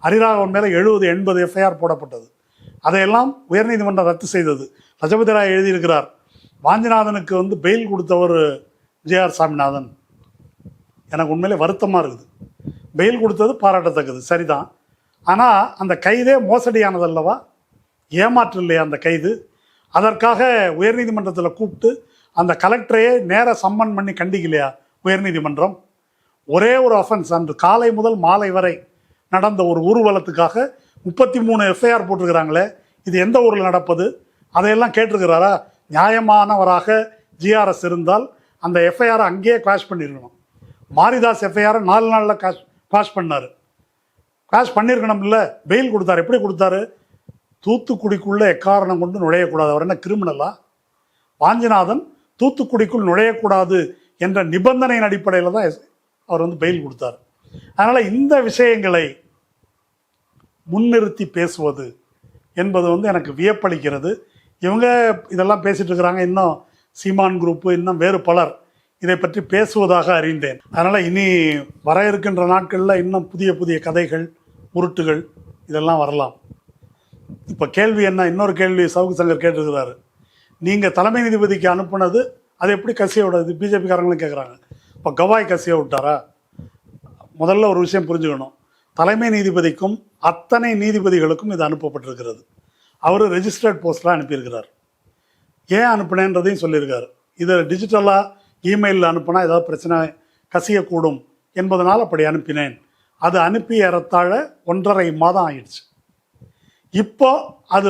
ஹரிராகவன் மேலே 70-80 எஃப்ஐஆர் போடப்பட்டது. அதையெல்லாம் உயர்நீதிமன்றம் ரத்து செய்தது. லஜபதி ராய் எழுதியிருக்கிறார், வாஞ்சிநாதனுக்கு பெயில் கொடுத்தவர் ஜேஆர் சாமிநாதன். எனக்கு உண்மையிலே வருத்தமாக இருக்குது. பெயில் கொடுத்தது பாராட்டத்தக்கது, சரிதான். ஆனால் அந்த கைதே மோசடியானது அல்லவா, ஏமாற்று இல்லையா அந்த கைது? அதற்காக உயர்நீதிமன்றத்தில் கூப்பிட்டு அந்த கலெக்டரையே நேராக சம்மன் பண்ணி கண்டிக்கலையா உயர்நீதிமன்றம்? ஒரே ஒரு அஃபென்ஸ், அன்று காலை முதல் மாலை வரை நடந்த ஒரு ஊர்வலத்துக்காக 33 எஃப்ஐஆர் போட்டிருக்கிறாங்களே, இது எந்த ஊரில் நடப்பது? அதையெல்லாம் கேட்டிருக்கிறாரா? நியாயமானவராக ஜிஆர்எஸ் இருந்தால் அந்த எஃப்ஐஆரை அங்கேயே கிராஷ் பண்ணியிருக்கணும். மாரிதாஸ் எஃப்ஐஆரை 4 நாளில் கிராஷ் பண்ணார். கிராஷ் பண்ணியிருக்கணும் இல்லை, பெயில் கொடுத்தாரு. எப்படி கொடுத்தாரு? தூத்துக்குடிக்குள்ளே எக்காரணம் கொண்டு நுழையக்கூடாது. அவர் என்ன கிரிமினலா? வாஞ்சிநாதன் தூத்துக்குடிக்குள் நுழையக்கூடாது என்ற நிபந்தனையின் அடிப்படையில் தான் அவர் பெயில் கொடுத்தார். அதனால் இந்த விஷயங்களை முன்னிறுத்தி பேசுவது என்பது எனக்கு வியப்பளிக்கிறது. இவங்க இதெல்லாம் பேசிட்டு இருக்கிறாங்க. இன்னும் சீமான் குரூப்பு, இன்னும் வேறு பலர் இதை பற்றி பேசுவதாக அறிந்தேன். அதனால் இனி வர இருக்கின்ற நாட்களில் இன்னும் புதிய புதிய கதைகள், உருட்டுகள் இதெல்லாம் வரலாம். இப்போ கேள்வி என்ன, இன்னொரு கேள்வி சவுக்கு சங்கர் கேட்டிருக்கிறாரு. நீங்கள் தலைமை நீதிபதிக்கு அனுப்புனது அது எப்படி கசிய விடாது? பிஜேபிக்காரங்களும் கேட்குறாங்க. இப்போ கவாய் கசிய விட்டாரா? முதல்ல ஒரு விஷயம் புரிஞ்சுக்கணும். தலைமை நீதிபதிக்கும் அத்தனை நீதிபதிகளுக்கும் இது அனுப்பப்பட்டிருக்கிறது. அவர் ரெஜிஸ்டர்ட் போஸ்ட்டில் அனுப்பியிருக்கிறார். ஏன் அனுப்பினேன்றதையும் சொல்லியிருக்காரு. இதை டிஜிட்டலாக இமெயிலில் அனுப்பினா ஏதாவது பிரச்சனை கசியக்கூடும் என்பதனால் அப்படி அனுப்பினேன். அது அனுப்பி ஏறத்தாழ 1.5 மாதம் ஆயிடுச்சு. இப்போ அது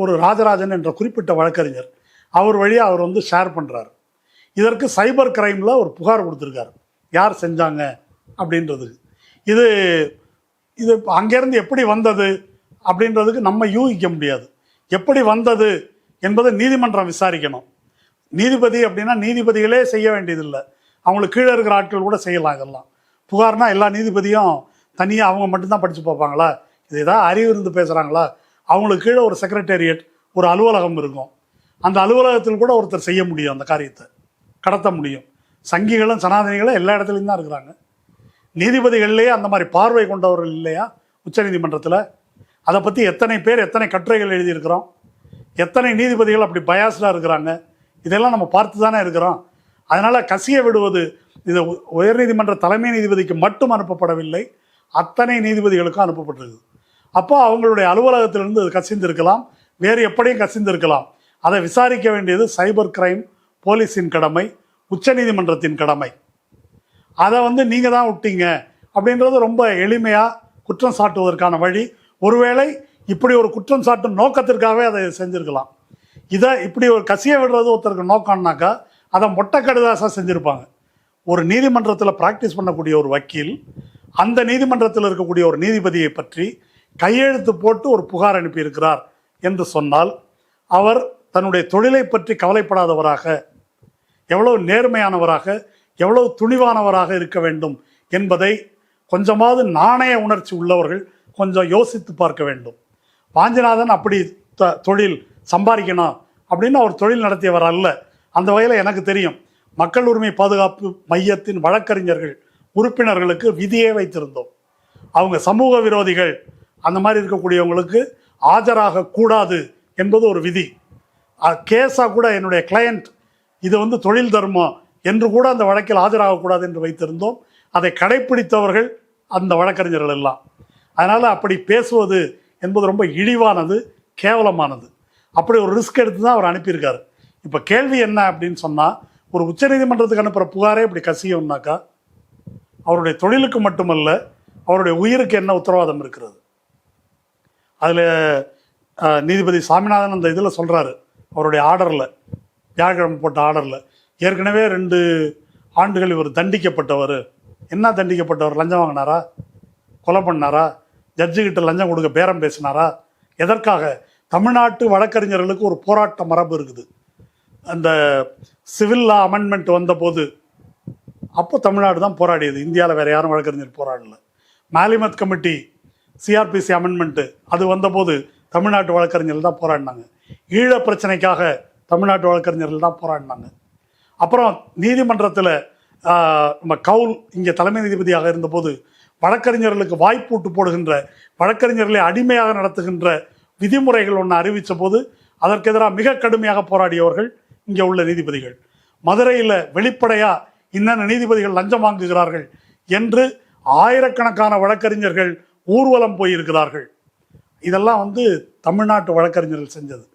ஒரு ராஜராஜன் என்ற குறிப்பிட்ட வழக்கறிஞர் அவர் வழியாக அவர் ஷேர் பண்ணுறாரு. இதற்கு சைபர் கிரைமில் ஒரு புகார் கொடுத்துருக்காரு, யார் செஞ்சாங்க அப்படின்றதுக்கு. இது இது அங்கேருந்து எப்படி வந்தது அப்படின்றதுக்கு நம்ம யூகிக்க முடியாது. எப்படி வந்தது என்பதை நீதிமன்றம் விசாரிக்கணும். நீதிபதி அப்படின்னா நீதிபதிகளே செய்ய வேண்டியதில்லை, அவங்களுக்கு கீழே இருக்கிற ஆட்கள் கூட செய்யலாம். இதெல்லாம் புகார்னா எல்லா நீதிபதியும் தனியாக அவங்க மட்டும்தான் படித்து பார்ப்பாங்களா? இது ஏதாவது அறிவு இருந்து பேசுகிறாங்களா? அவங்களுக்கு கீழே ஒரு செக்ரட்டேரியட், ஒரு அலுவலகம் இருக்கும். அந்த அலுவலகத்தில் கூட ஒருத்தர் செய்ய முடியும், அந்த காரியத்தை கடத்த முடியும். சங்கிகளும் சனாதனிகளும் எல்லா இடத்துலையும் தான் இருக்கிறாங்க. நீதிபதிகள்லேயே அந்த மாதிரி பார்வை கொண்டவர்கள் இல்லையா உச்சநீதிமன்றத்தில்? அதை பற்றி எத்தனை பேர் எத்தனை கட்டுரைகள் எழுதியிருக்கிறோம், எத்தனை நீதிபதிகள் அப்படி பயாஸ்டாக இருக்கிறாங்க, இதெல்லாம் நம்ம பார்த்து தானே இருக்கிறோம். அதனால் கசிய விடுவது இது உயர்நீதிமன்ற தலைமை நீதிபதிக்கு மட்டும் அனுப்பப்படவில்லை, அத்தனை நீதிபதிகளுக்கும் அனுப்பப்பட்டிருக்கு. அப்போ அவங்களுடைய அலுவலகத்திலிருந்து அது கசிந்திருக்கலாம், வேறு எப்படியும் கசிந்திருக்கலாம். அதை விசாரிக்க வேண்டியது சைபர் கிரைம் போலீஸின் கடமை, உச்சநீதிமன்றத்தின் கடமை. அதை நீங்கள் தான் விட்டீங்க அப்படின்றது ரொம்ப எளிமையாக குற்றம் சாட்டுவதற்கான வழி. ஒருவேளை இப்படி ஒரு குற்றம் சாட்டும் நோக்கத்திற்காகவே அதை செஞ்சுருக்கலாம். இதை இப்படி ஒரு கசிய விடுறது ஒருத்தருக்கு நோக்கம்னாக்கா அதை மொட்டை கடுதாசாக செஞ்சுருப்பாங்க. ஒரு நீதிமன்றத்தில் ப்ராக்டிஸ் பண்ணக்கூடிய ஒரு வக்கீல் அந்த நீதிமன்றத்தில் இருக்கக்கூடிய ஒரு நீதிபதியை பற்றி கையெழுத்து போட்டு ஒரு புகார் அனுப்பியிருக்கிறார் என்று சொன்னால் அவர் தன்னுடைய தொழிலை பற்றி கவலைப்படாதவராக, எவ்வளவு நேர்மையானவராக, எவ்வளவு துணிவானவராக இருக்க வேண்டும் என்பதை கொஞ்சமாவது நாணய உணர்ச்சி உள்ளவர்கள் கொஞ்சம் யோசித்து பார்க்க வேண்டும். வாஞ்சிநாதன் அப்படி தொழில் சம்பாதிக்கணும் அப்படின்னு அவர் தொழில் நடத்தியவர் அல்ல. அந்த வகையில் எனக்கு தெரியும், மக்கள் உரிமை பாதுகாப்பு மையத்தின் வழக்கறிஞர்கள் உறுப்பினர்களுக்கு விதியே வைத்திருந்தோம். அவங்க சமூக விரோதிகள் அந்த மாதிரி இருக்கக்கூடியவங்களுக்கு ஆஜராக கூடாது என்பது ஒரு விதி. கேஸாக கூட என்னுடைய கிளையண்ட் இது தொழில் தர்மம் என்று கூட அந்த வழக்கில் ஆஜராகக்கூடாது என்று வைத்திருந்தோம். அதை கடைப்பிடித்தவர்கள் அந்த வழக்கறிஞர்கள் எல்லாம். அதனால் அப்படி பேசுவது என்பது ரொம்ப இழிவானது, கேவலமானது. அப்படி ஒரு ரிஸ்க் எடுத்து தான் அவர் அனுப்பியிருக்காரு. இப்போ கேள்வி என்ன அப்படின்னு சொன்னால், ஒரு உச்சநீதிமன்றத்துக்கு அனுப்புகிற புகாரே இப்படி கசியும்னாக்கா அவருடைய தொழிலுக்கு மட்டுமல்ல, அவருடைய உயிருக்கு என்ன உத்தரவாதம் இருக்கிறது? அதில் நீதிபதி சாமிநாதன் அந்த இதில் சொல்கிறாரு, அவருடைய ஆர்டரில், வியாழக்கிழமை போட்ட ஆர்டரில், ஏற்கனவே 2 ஆண்டுகள் இவர் தண்டிக்கப்பட்டவர். என்ன தண்டிக்கப்பட்டவர்? லஞ்சம் வாங்கினாரா? கொலை பண்ணாரா? ஜட்ஜுக்கிட்ட லஞ்சம் கொடுக்க பேரம் பேசினாரா? எதற்காக? தமிழ்நாட்டு வழக்கறிஞர்களுக்கு ஒரு போராட்ட மரபு இருக்குது. அந்த சிவில் லா அமெண்ட்மெண்ட் வந்தபோது அப்போ தமிழ்நாடு தான் போராடியது, இந்தியாவில் வேறு யாரும் வழக்கறிஞர் போராடல. மாலிமத் கமிட்டி சிஆர்பிசி அமெண்ட்மெண்ட்டு அது வந்தபோது தமிழ்நாட்டு வழக்கறிஞர்கள் தான் போராடினாங்க. ஈழ பிரச்சனைக்காக தமிழ்நாட்டு வழக்கறிஞர்கள் தான் போராடினாங்க. அப்புறம் நீதிமன்றத்தில் நம்ம கவுல் இங்கே தலைமை நீதிபதியாக இருந்தபோது வழக்கறிஞர்களுக்கு வாய்ப்பூட்டு போடுகின்ற, வழக்கறிஞர்களை அடிமையாக நடத்துகின்ற விதிமுறைகள் ஒன்று அறிவித்த போது அதற்கு எதிராக மிக கடுமையாக போராடியவர்கள் இங்கே உள்ள நீதிபதிகள். மதுரையில் வெளிப்படையாக இன்னென்ன நீதிபதிகள் லஞ்சம் வாங்குகிறார்கள் என்று ஆயிரக்கணக்கான வழக்கறிஞர்கள் ஊர்வலம் போயிருக்கிறார்கள். இதெல்லாம் தமிழ்நாட்டு வழக்கறிஞர்கள் செஞ்சது.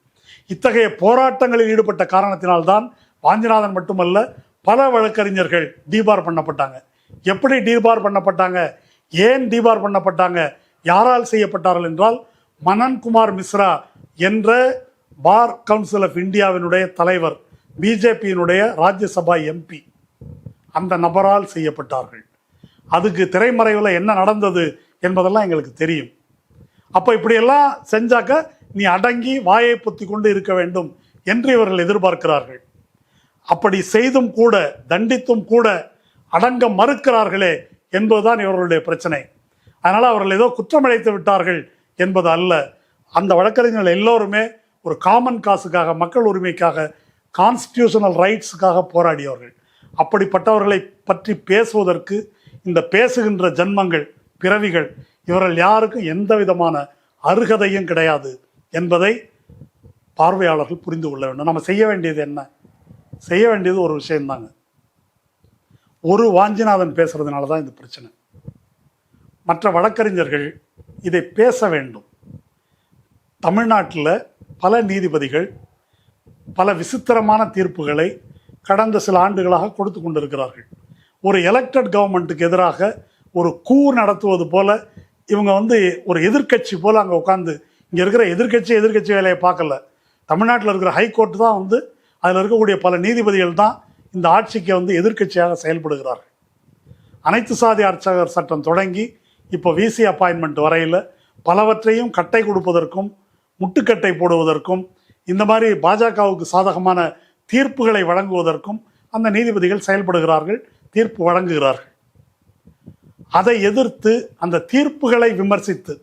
இத்தகைய போராட்டங்களில் ஈடுபட்ட காரணத்தினால்தான் வாஞ்சிநாதன் மட்டுமல்ல, பல வழக்கறிஞர்கள் டீபார் பண்ணப்பட்டாங்க. எப்படி டீபார் பண்ணப்பட்டாங்க? ஏன் டீபார் பண்ணப்பட்டாங்க? யாரால் செய்யப்பட்டார்கள் என்றால், மனன்குமார் மிஸ்ரா என்ற பார் கவுன்சில் ஆஃப் இந்தியாவினுடைய தலைவர், பிஜேபியினுடைய ராஜ்யசபா எம்பி, அந்த நபரால் செய்யப்பட்டார்கள். அதுக்கு திரைமறைவில் என்ன நடந்தது என்பதெல்லாம் எங்களுக்கு தெரியும். அப்போ இப்படியெல்லாம் செஞ்சாக்க நீ அடங்கி வாயை பொத்தி கொண்டு இருக்க வேண்டும் என்று இவர்கள் எதிர்பார்க்கிறார்கள். அப்படி செய்தும் கூட, தண்டித்தும் கூட அடங்க மறுக்கிறார்களே என்பதுதான் இவர்களுடைய பிரச்சனை. அதனால் அவர்கள் ஏதோ குற்றமடைத்து விட்டார்கள் என்பது அல்ல. அந்த வழக்கறிஞர்கள் எல்லோருமே ஒரு காமன் காசுக்காக, மக்கள் உரிமைக்காக, கான்ஸ்டிடியூஷனல் ரைட்ஸுக்காக போராடியவர்கள். அப்படிப்பட்டவர்களை பற்றி பேசுவதற்கு இந்த பேசுகின்ற ஜன்மங்கள், பிறவிகள், இவர்கள் யாருக்கும் எந்த விதமான அருகதையும் கிடையாது என்பதை பார்வையாளர்கள் புரிந்து கொள்ள வேண்டும். நம்ம செய்ய வேண்டியது என்ன? செய்ய வேண்டியது ஒரு விஷயம்தாங்க. ஒரு வாஞ்சிநாதன் பேசுறதுனால தான் இந்த பிரச்சனை. மற்ற வழக்கறிஞர்கள் இதை பேச வேண்டும். தமிழ்நாட்டில் பல நீதிபதிகள் பல விசித்திரமான தீர்ப்புகளை கடந்த சில ஆண்டுகளாக கொடுத்து கொண்டிருக்கிறார்கள். ஒரு எலெக்டட் கவர்மெண்ட்டுக்கு எதிராக ஒரு கூ நடத்துவது போல இவங்க ஒரு எதிர்க்கட்சி போல் அங்கே உட்காந்து, இங்கே இருக்கிற எதிர்க்கட்சி வேலையை பார்க்கல. தமிழ்நாட்டில் இருக்கிற ஹைகோர்ட் தான் அதில் இருக்கக்கூடிய பல நீதிபதிகள் தான் இந்த ஆட்சிக்கு எதிர்க்கட்சியாக செயல்படுகிறார்கள். அனைத்து சாதி அர்ச்சகர் சட்டம் தொடங்கி இப்போ விசி அப்பாயின்மெண்ட் வரையில் பலவற்றையும் கட்டை கொடுப்பதற்கும் முட்டுக்கட்டை போடுவதற்கும் இந்த மாதிரி பாஜகவுக்கு சாதகமான தீர்ப்புகளை வழங்குவதற்கும் அந்த நீதிபதிகள் செயல்படுகிறார்கள், தீர்ப்பு வழங்குகிறார்கள். அதை எதிர்த்து அந்த தீர்ப்புகளை விமர்சித்து,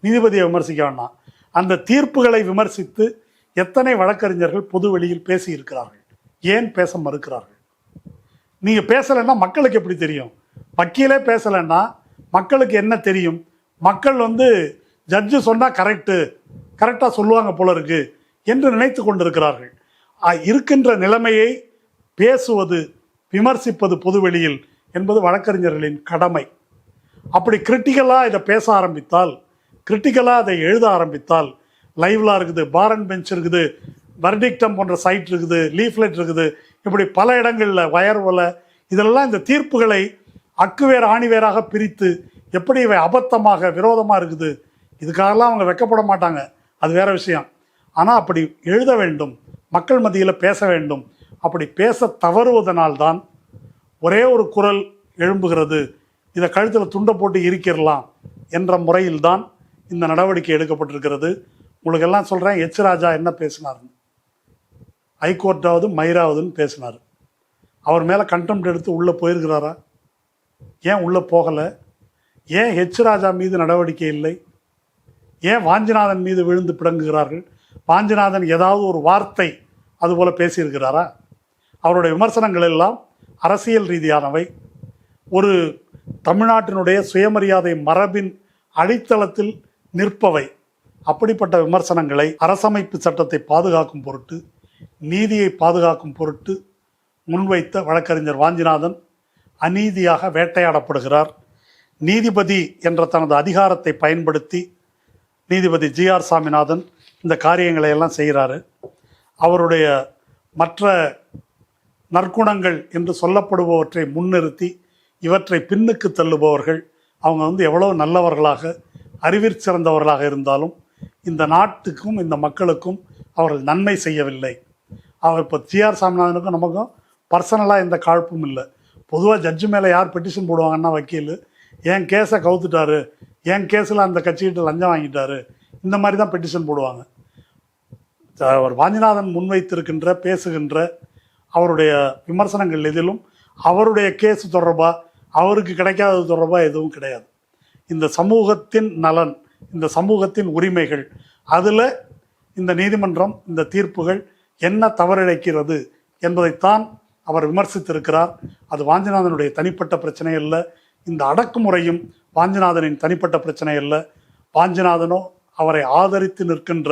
நீதிபதியை விமர்சிக்க வேண்டாம், அந்த தீர்ப்புகளை விமர்சித்து எத்தனை வழக்கறிஞர்கள் பொது வெளியில் பேசியிருக்கிறார்கள்? ஏன் பேச மறுக்கிறார்கள்? நீங்கள் பேசலைன்னா மக்களுக்கு எப்படி தெரியும்? வக்கீலே பேசலைன்னா மக்களுக்கு என்ன தெரியும்? மக்கள் ஜட்ஜு சொன்னால் கரெக்டாக சொல்லுவாங்க போல இருக்கு என்று நினைத்து கொண்டிருக்கிறார்கள். இருக்கின்ற நிலைமையை பேசுவது, விமர்சிப்பது பொதுவெளியில் என்பது வழக்கறிஞர்களின் கடமை. அப்படி கிரிட்டிக்கலாக இதை பேச ஆரம்பித்தால், கிரிட்டிக்கலாக அதை எழுத ஆரம்பித்தால், லைவ்லாம் இருக்குது, பார் அண்ட் பெஞ்ச் இருக்குது, வர்டிக்டம் போன்ற சைட் இருக்குது, லீஃப்லெட் இருக்குது, இப்படி பல இடங்களில் வயர்வலை, இதெல்லாம் இந்த தீர்ப்புகளை அக்குவேர் ஆணிவேராக பிரித்து எப்படி இவை அபத்தமாக விரோதமாக இருக்குது, இதுக்காகலாம் அவங்க வெக்கப்பட மாட்டாங்க, அது வேற விஷயம். ஆனால் அப்படி எழுத வேண்டும், மக்கள் மத்தியில் பேச வேண்டும். அப்படி பேச தவறுவதனால்தான் ஒரே ஒரு குரல் எழும்புகிறது. இதை கழுத்தில் துண்டை போட்டு இருக்கிறலாம் என்ற முறையில்தான் இந்த நடவடிக்கை எடுக்கப்பட்டிருக்கிறது. உங்களுக்கு எல்லாம் சொல்கிறேன், எச் ராஜா என்ன பேசினார்னு. ஹைகோர்ட்டாவது மயிராவதுன்னு பேசினார். அவர் மேலே கண்டெம்ட் எடுத்து உள்ளே போயிருக்கிறாரா? ஏன் உள்ளே போகலை? ஏன் எச் ராஜா மீது நடவடிக்கை இல்லை? ஏன் வாஞ்சிநாதன் மீது விழுந்து பிடங்குகிறார்கள்? வாஞ்சிநாதன் ஏதாவது ஒரு வார்த்தை அதுபோல் பேசியிருக்கிறாரா? அவருடைய விமர்சனங்கள் எல்லாம் அரசியல் ரீதியானவை, ஒரு தமிழ்நாட்டினுடைய சுயமரியாதை மரபின் அடித்தளத்தில் நிற்பவை. அப்படிப்பட்ட விமர்சனங்களை அரசமைப்பு சட்டத்தை பாதுகாக்கும் பொருட்டு, நீதியை பாதுகாக்கும் பொருட்டு முன்வைத்த வழக்கறிஞர் வாஞ்சிநாதன் அநீதியாக வேட்டையாடப்படுகிறார். நீதிபதி என்ற தனது அதிகாரத்தை பயன்படுத்தி நீதிபதி ஜி.ஆர். சாமிநாதன் இந்த காரியங்களை எல்லாம் செய்கிறாரு. அவருடைய மற்ற நற்குணங்கள் என்று சொல்லப்படுபவற்றை முன்னிறுத்தி இவற்றை பின்னுக்கு தள்ளுபவர்கள் அவங்க எவ்வளோ நல்லவர்களாக அறிவிற் சிறந்தவர்களாக இருந்தாலும் இந்த நாட்டுக்கும் இந்த மக்களுக்கும் அவர்கள் நன்மை செய்யவில்லை. அவர் இப்போ ஜி.ஆர். சாமிநாதனுக்கும் நமக்கும் பர்சனலாக எந்த காழ்ப்பும் இல்லை. பொதுவாக ஜட்ஜு மேலே யார் பெட்டிஷன் போடுவாங்கன்னா வக்கீல், என் கேஸை கவுத்துட்டாரு, என் கேஸில் அந்த கட்சிக்கிட்ட லஞ்சம் வாங்கிட்டாரு, இந்த மாதிரி தான் பெட்டிஷன் போடுவாங்க. அவர் வாஞ்சிநாதன் முன்வைத்திருக்கின்ற பேசுகின்ற அவருடைய விமர்சனங்கள் எதிலும் அவருடைய கேஸ் தொடர்பாக அவருக்கு கிடைக்காதது தொடர்பாக எதுவும் கிடையாது. இந்த சமூகத்தின் நலன், இந்த சமூகத்தின் உரிமைகள், அதில் இந்த நீதிமன்றம், இந்த தீர்ப்புகள் என்ன தவறிழைக்கிறது என்பதைத்தான் அவர் விமர்சித்திருக்கிறார். அது வாஞ்சிநாதனுடைய தனிப்பட்ட பிரச்சனை அல்ல. இந்த அடக்குமுறையும் வாஞ்சிநாதனின் தனிப்பட்ட பிரச்சனை அல்ல. வாஞ்சிநாதனோ அவரை ஆதரித்து நிற்கின்ற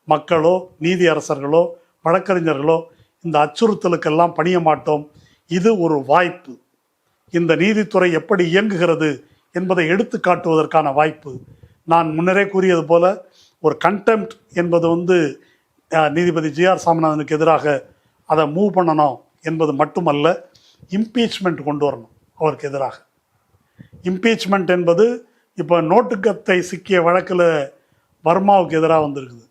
மக்களோ நீதி அரசர்களோ வழக்கறிஞர்களோ இந்த அச்சுறுத்தலுக்கெல்லாம் பணிய மாட்டோம். இது ஒரு வாய்ப்பு. இந்த நீதித்துறை எப்படி இயங்குகிறது என்பதை எடுத்து காட்டுவதற்கான வாய்ப்பு. நான் முன்னரே கூறியது போல ஒரு கண்டெம்ட் என்பது நீதிபதி ஜி.ஆர். சாமிநாதனுக்கு எதிராக அதை மூவ் பண்ணணும் என்பது மட்டுமல்ல, இம்பீச்மெண்ட் கொண்டு வரணும் அவருக்கு எதிராக. இம்பீச்மெண்ட் என்பது இப்போ நோட்டுக்கத்தை சிக்கிய வழக்கில் வர்மாவுக்கு எதிராக வந்திருக்குது.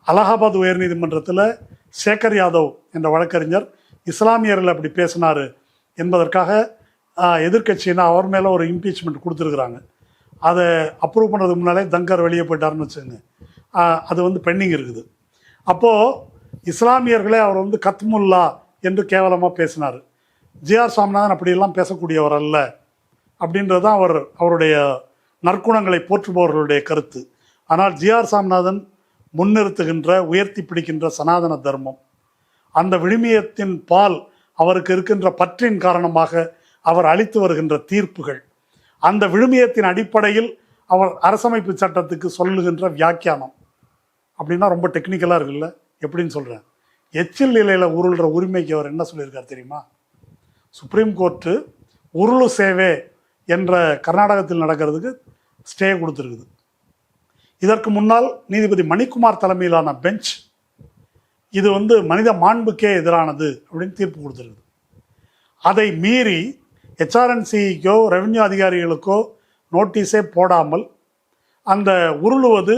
அலகாபாத் உயர்நீதிமன்றத்தில் சேகர் யாதவ் என்ற வழக்கறிஞர் இஸ்லாமியர்கள் அப்படி பேசினார் என்பதற்காக எதிர்கட்சின்னா அவர் மேலே ஒரு இம்பீச்மெண்ட் கொடுத்துருக்குறாங்க. அதை அப்ரூவ் பண்ணுறதுக்கு முன்னாலே தங்கர் வெளியே போயிட்டாருன்னு வச்சுக்கோங்க. அது பெண்டிங் இருக்குது. அப்போது இஸ்லாமியர்களே அவர் கத்முல்லா என்று கேவலமாக பேசினார். ஜி.ஆர். சாமிநாதன் அப்படியெல்லாம் பேசக்கூடியவர் அல்ல அப்படின்றது தான் அவருடைய நற்குணங்களை போற்றுபவர்களுடைய கருத்து. ஆனால் ஜி.ஆர். சாமிநாதன் முன்னிறுத்துகின்ற உயர்த்தி பிடிக்கின்ற சனாதன தர்மம், அந்த விழுமியத்தின் பால் அவருக்கு இருக்கின்ற பற்றின் காரணமாக அவர் அளித்து வருகின்ற தீர்ப்புகள், அந்த விழுமியத்தின் அடிப்படையில் அவர் அரசமைப்பு சட்டத்துக்கு சொல்லுகின்ற வியாக்கியானம் அப்படின்னா ரொம்ப டெக்னிக்கலாக இருக்குல்ல. எப்படின்னு சொல்கிறேன், எச்சில் நிலையில் உருள்ற உரிமைக்கு அவர் என்ன சொல்லியிருக்கார் தெரியுமா? சுப்ரீம் கோர்ட்டு உருளு சேவை என்ற கர்நாடகத்தில் நடக்கிறதுக்கு ஸ்டே கொடுத்துருக்குது. இதற்கு முன்னால் நீதிபதி மணிக்குமார் தலைமையிலான பெஞ்ச் இது மனித மாண்புக்கே எதிரானது அப்படின்னு தீர்ப்பு கொடுத்துருக்குது. அதை மீறி ஹெச்ஆர்என்சிக்கோ ரெவென்யூ அதிகாரிகளுக்கோ நோட்டீஸே போடாமல் அந்த உருளுவது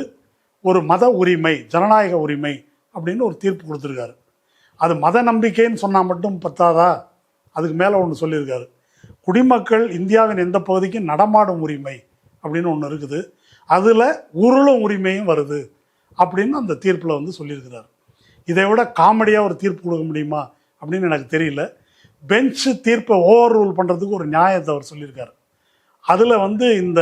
ஒரு மத உரிமை, ஜனநாயக உரிமை அப்படின்னு ஒரு தீர்ப்பு கொடுத்துருக்காரு. அது மத நம்பிக்கைன்னு சொன்னால் மட்டும் பத்தாதா, அதுக்கு மேலே ஒன்று சொல்லியிருக்காரு. குடிமக்கள் இந்தியாவின் எந்த பகுதிக்கும் நடமாடும் உரிமை அப்படின்னு ஒன்று இருக்குது, அதில் உருளும் உரிமையும் வருது அப்படின்னு அந்த தீர்ப்பில் சொல்லியிருக்கிறார். இதை விட காமெடியாக ஒரு தீர்ப்பு கொடுக்க முடியுமா அப்படின்னு எனக்கு தெரியல. பெஞ்சு தீர்ப்பை ஓவர் ரூல் பண்ணுறதுக்கு ஒரு நியாயத்தை அவர் சொல்லியிருக்கார். அதில் இந்த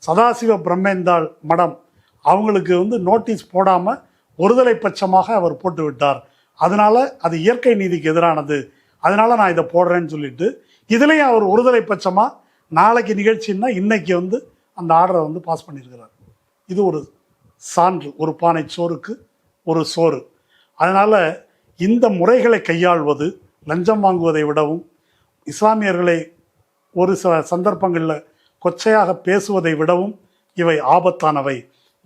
சதாசிவ பிரம்மேந்தாள் மடம் அவங்களுக்கு நோட்டீஸ் போடாமல் ஒருதலை பட்சமாக அவர் போட்டு விட்டார். அதனால் அது இயற்கை நீதிக்கு எதிரானது, அதனால் நான் இதை போடுறேன்னு சொல்லிட்டு இதுலேயும் அவர் ஒருதலை பட்சமாக நாளைக்கு நிகழ்ச்சின்னா இன்னைக்கு அந்த ஆர்டரை பாஸ் பண்ணியிருக்கிறார். இது ஒரு சான்று, ஒரு பானை சோறுக்கு ஒரு சோறு. அதனால் இந்த முறைகளை கையாள்வது, லஞ்சம் வாங்குவதை விடவும் இஸ்லாமியர்களை ஒரு சில சந்தர்ப்பங்களில் கொச்சையாக பேசுவதை விடவும் இவை ஆபத்தானவை.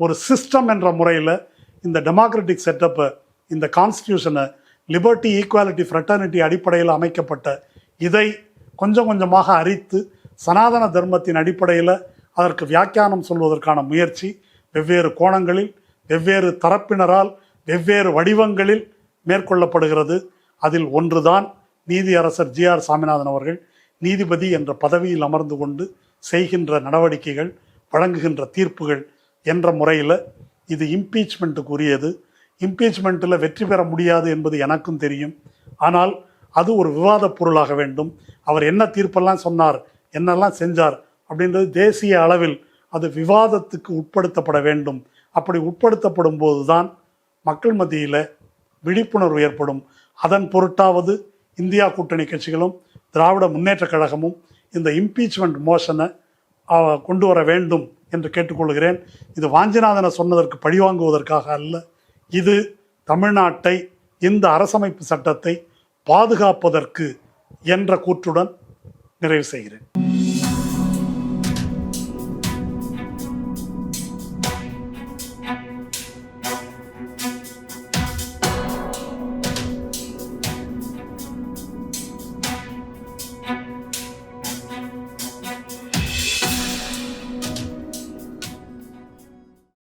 ஒரு சிஸ்டம் என்ற முறையில் இந்த டெமோக்ராட்டிக் செட்டப்பை, இந்த கான்ஸ்டியூஷனை, லிபர்ட்டி, ஈக்குவாலிட்டி, ஃப்ரெட்டர்னிட்டி அடிப்படையில் அமைக்கப்பட்ட இதை கொஞ்சம் கொஞ்சமாக அரித்து சனாதன தர்மத்தின் அடிப்படையில் அதற்கு வியாக்கியானம் சொல்வதற்கான முயற்சி வெவ்வேறு கோணங்களில், வெவ்வேறு தரப்பினரால், வெவ்வேறு வடிவங்களில் மேற்கொள்ளப்படுகிறது. அதில் ஒன்றுதான் நீதியரசர் ஜி.ஆர். சாமிநாதன் அவர்கள் நீதிபதி என்ற பதவியில் அமர்ந்து கொண்டு செய்கின்ற நடவடிக்கைகள், வழங்குகின்ற தீர்ப்புகள் என்ற முறையில் இது இம்பீச்மெண்ட்டுக்கு உரியது. இம்பீச்மெண்ட்டில் வெற்றி பெற முடியாது என்பது எனக்கும் தெரியும். ஆனால் அது ஒரு விவாத பொருளாக வேண்டும். அவர் என்ன தீர்ப்பெல்லாம் சொன்னார், என்னெல்லாம் செஞ்சார் அப்படின்றது தேசிய அளவில் அது விவாதத்துக்கு உட்படுத்தப்பட வேண்டும். அப்படி உட்படுத்தப்படும் போது தான் மக்கள் மத்தியில் விழிப்புணர்வு ஏற்படும். அதன் பொருட்டாவது இந்தியா கூட்டணி கட்சிகளும் திராவிட முன்னேற்ற கழகமும் இந்த இம்பீச்மெண்ட் மோஷனை கொண்டு வர வேண்டும் என்று கேட்டுக்கொள்கிறேன். இது வாஞ்சிநாதனை சொன்னதற்கு பழிவாங்குவதற்காக அல்ல. இது தமிழ்நாட்டை, இந்த அரசமைப்பு சட்டத்தை பாதுகாப்பதற்கு என்ற கூற்றுடன் நிறைவு செய்கிறேன்.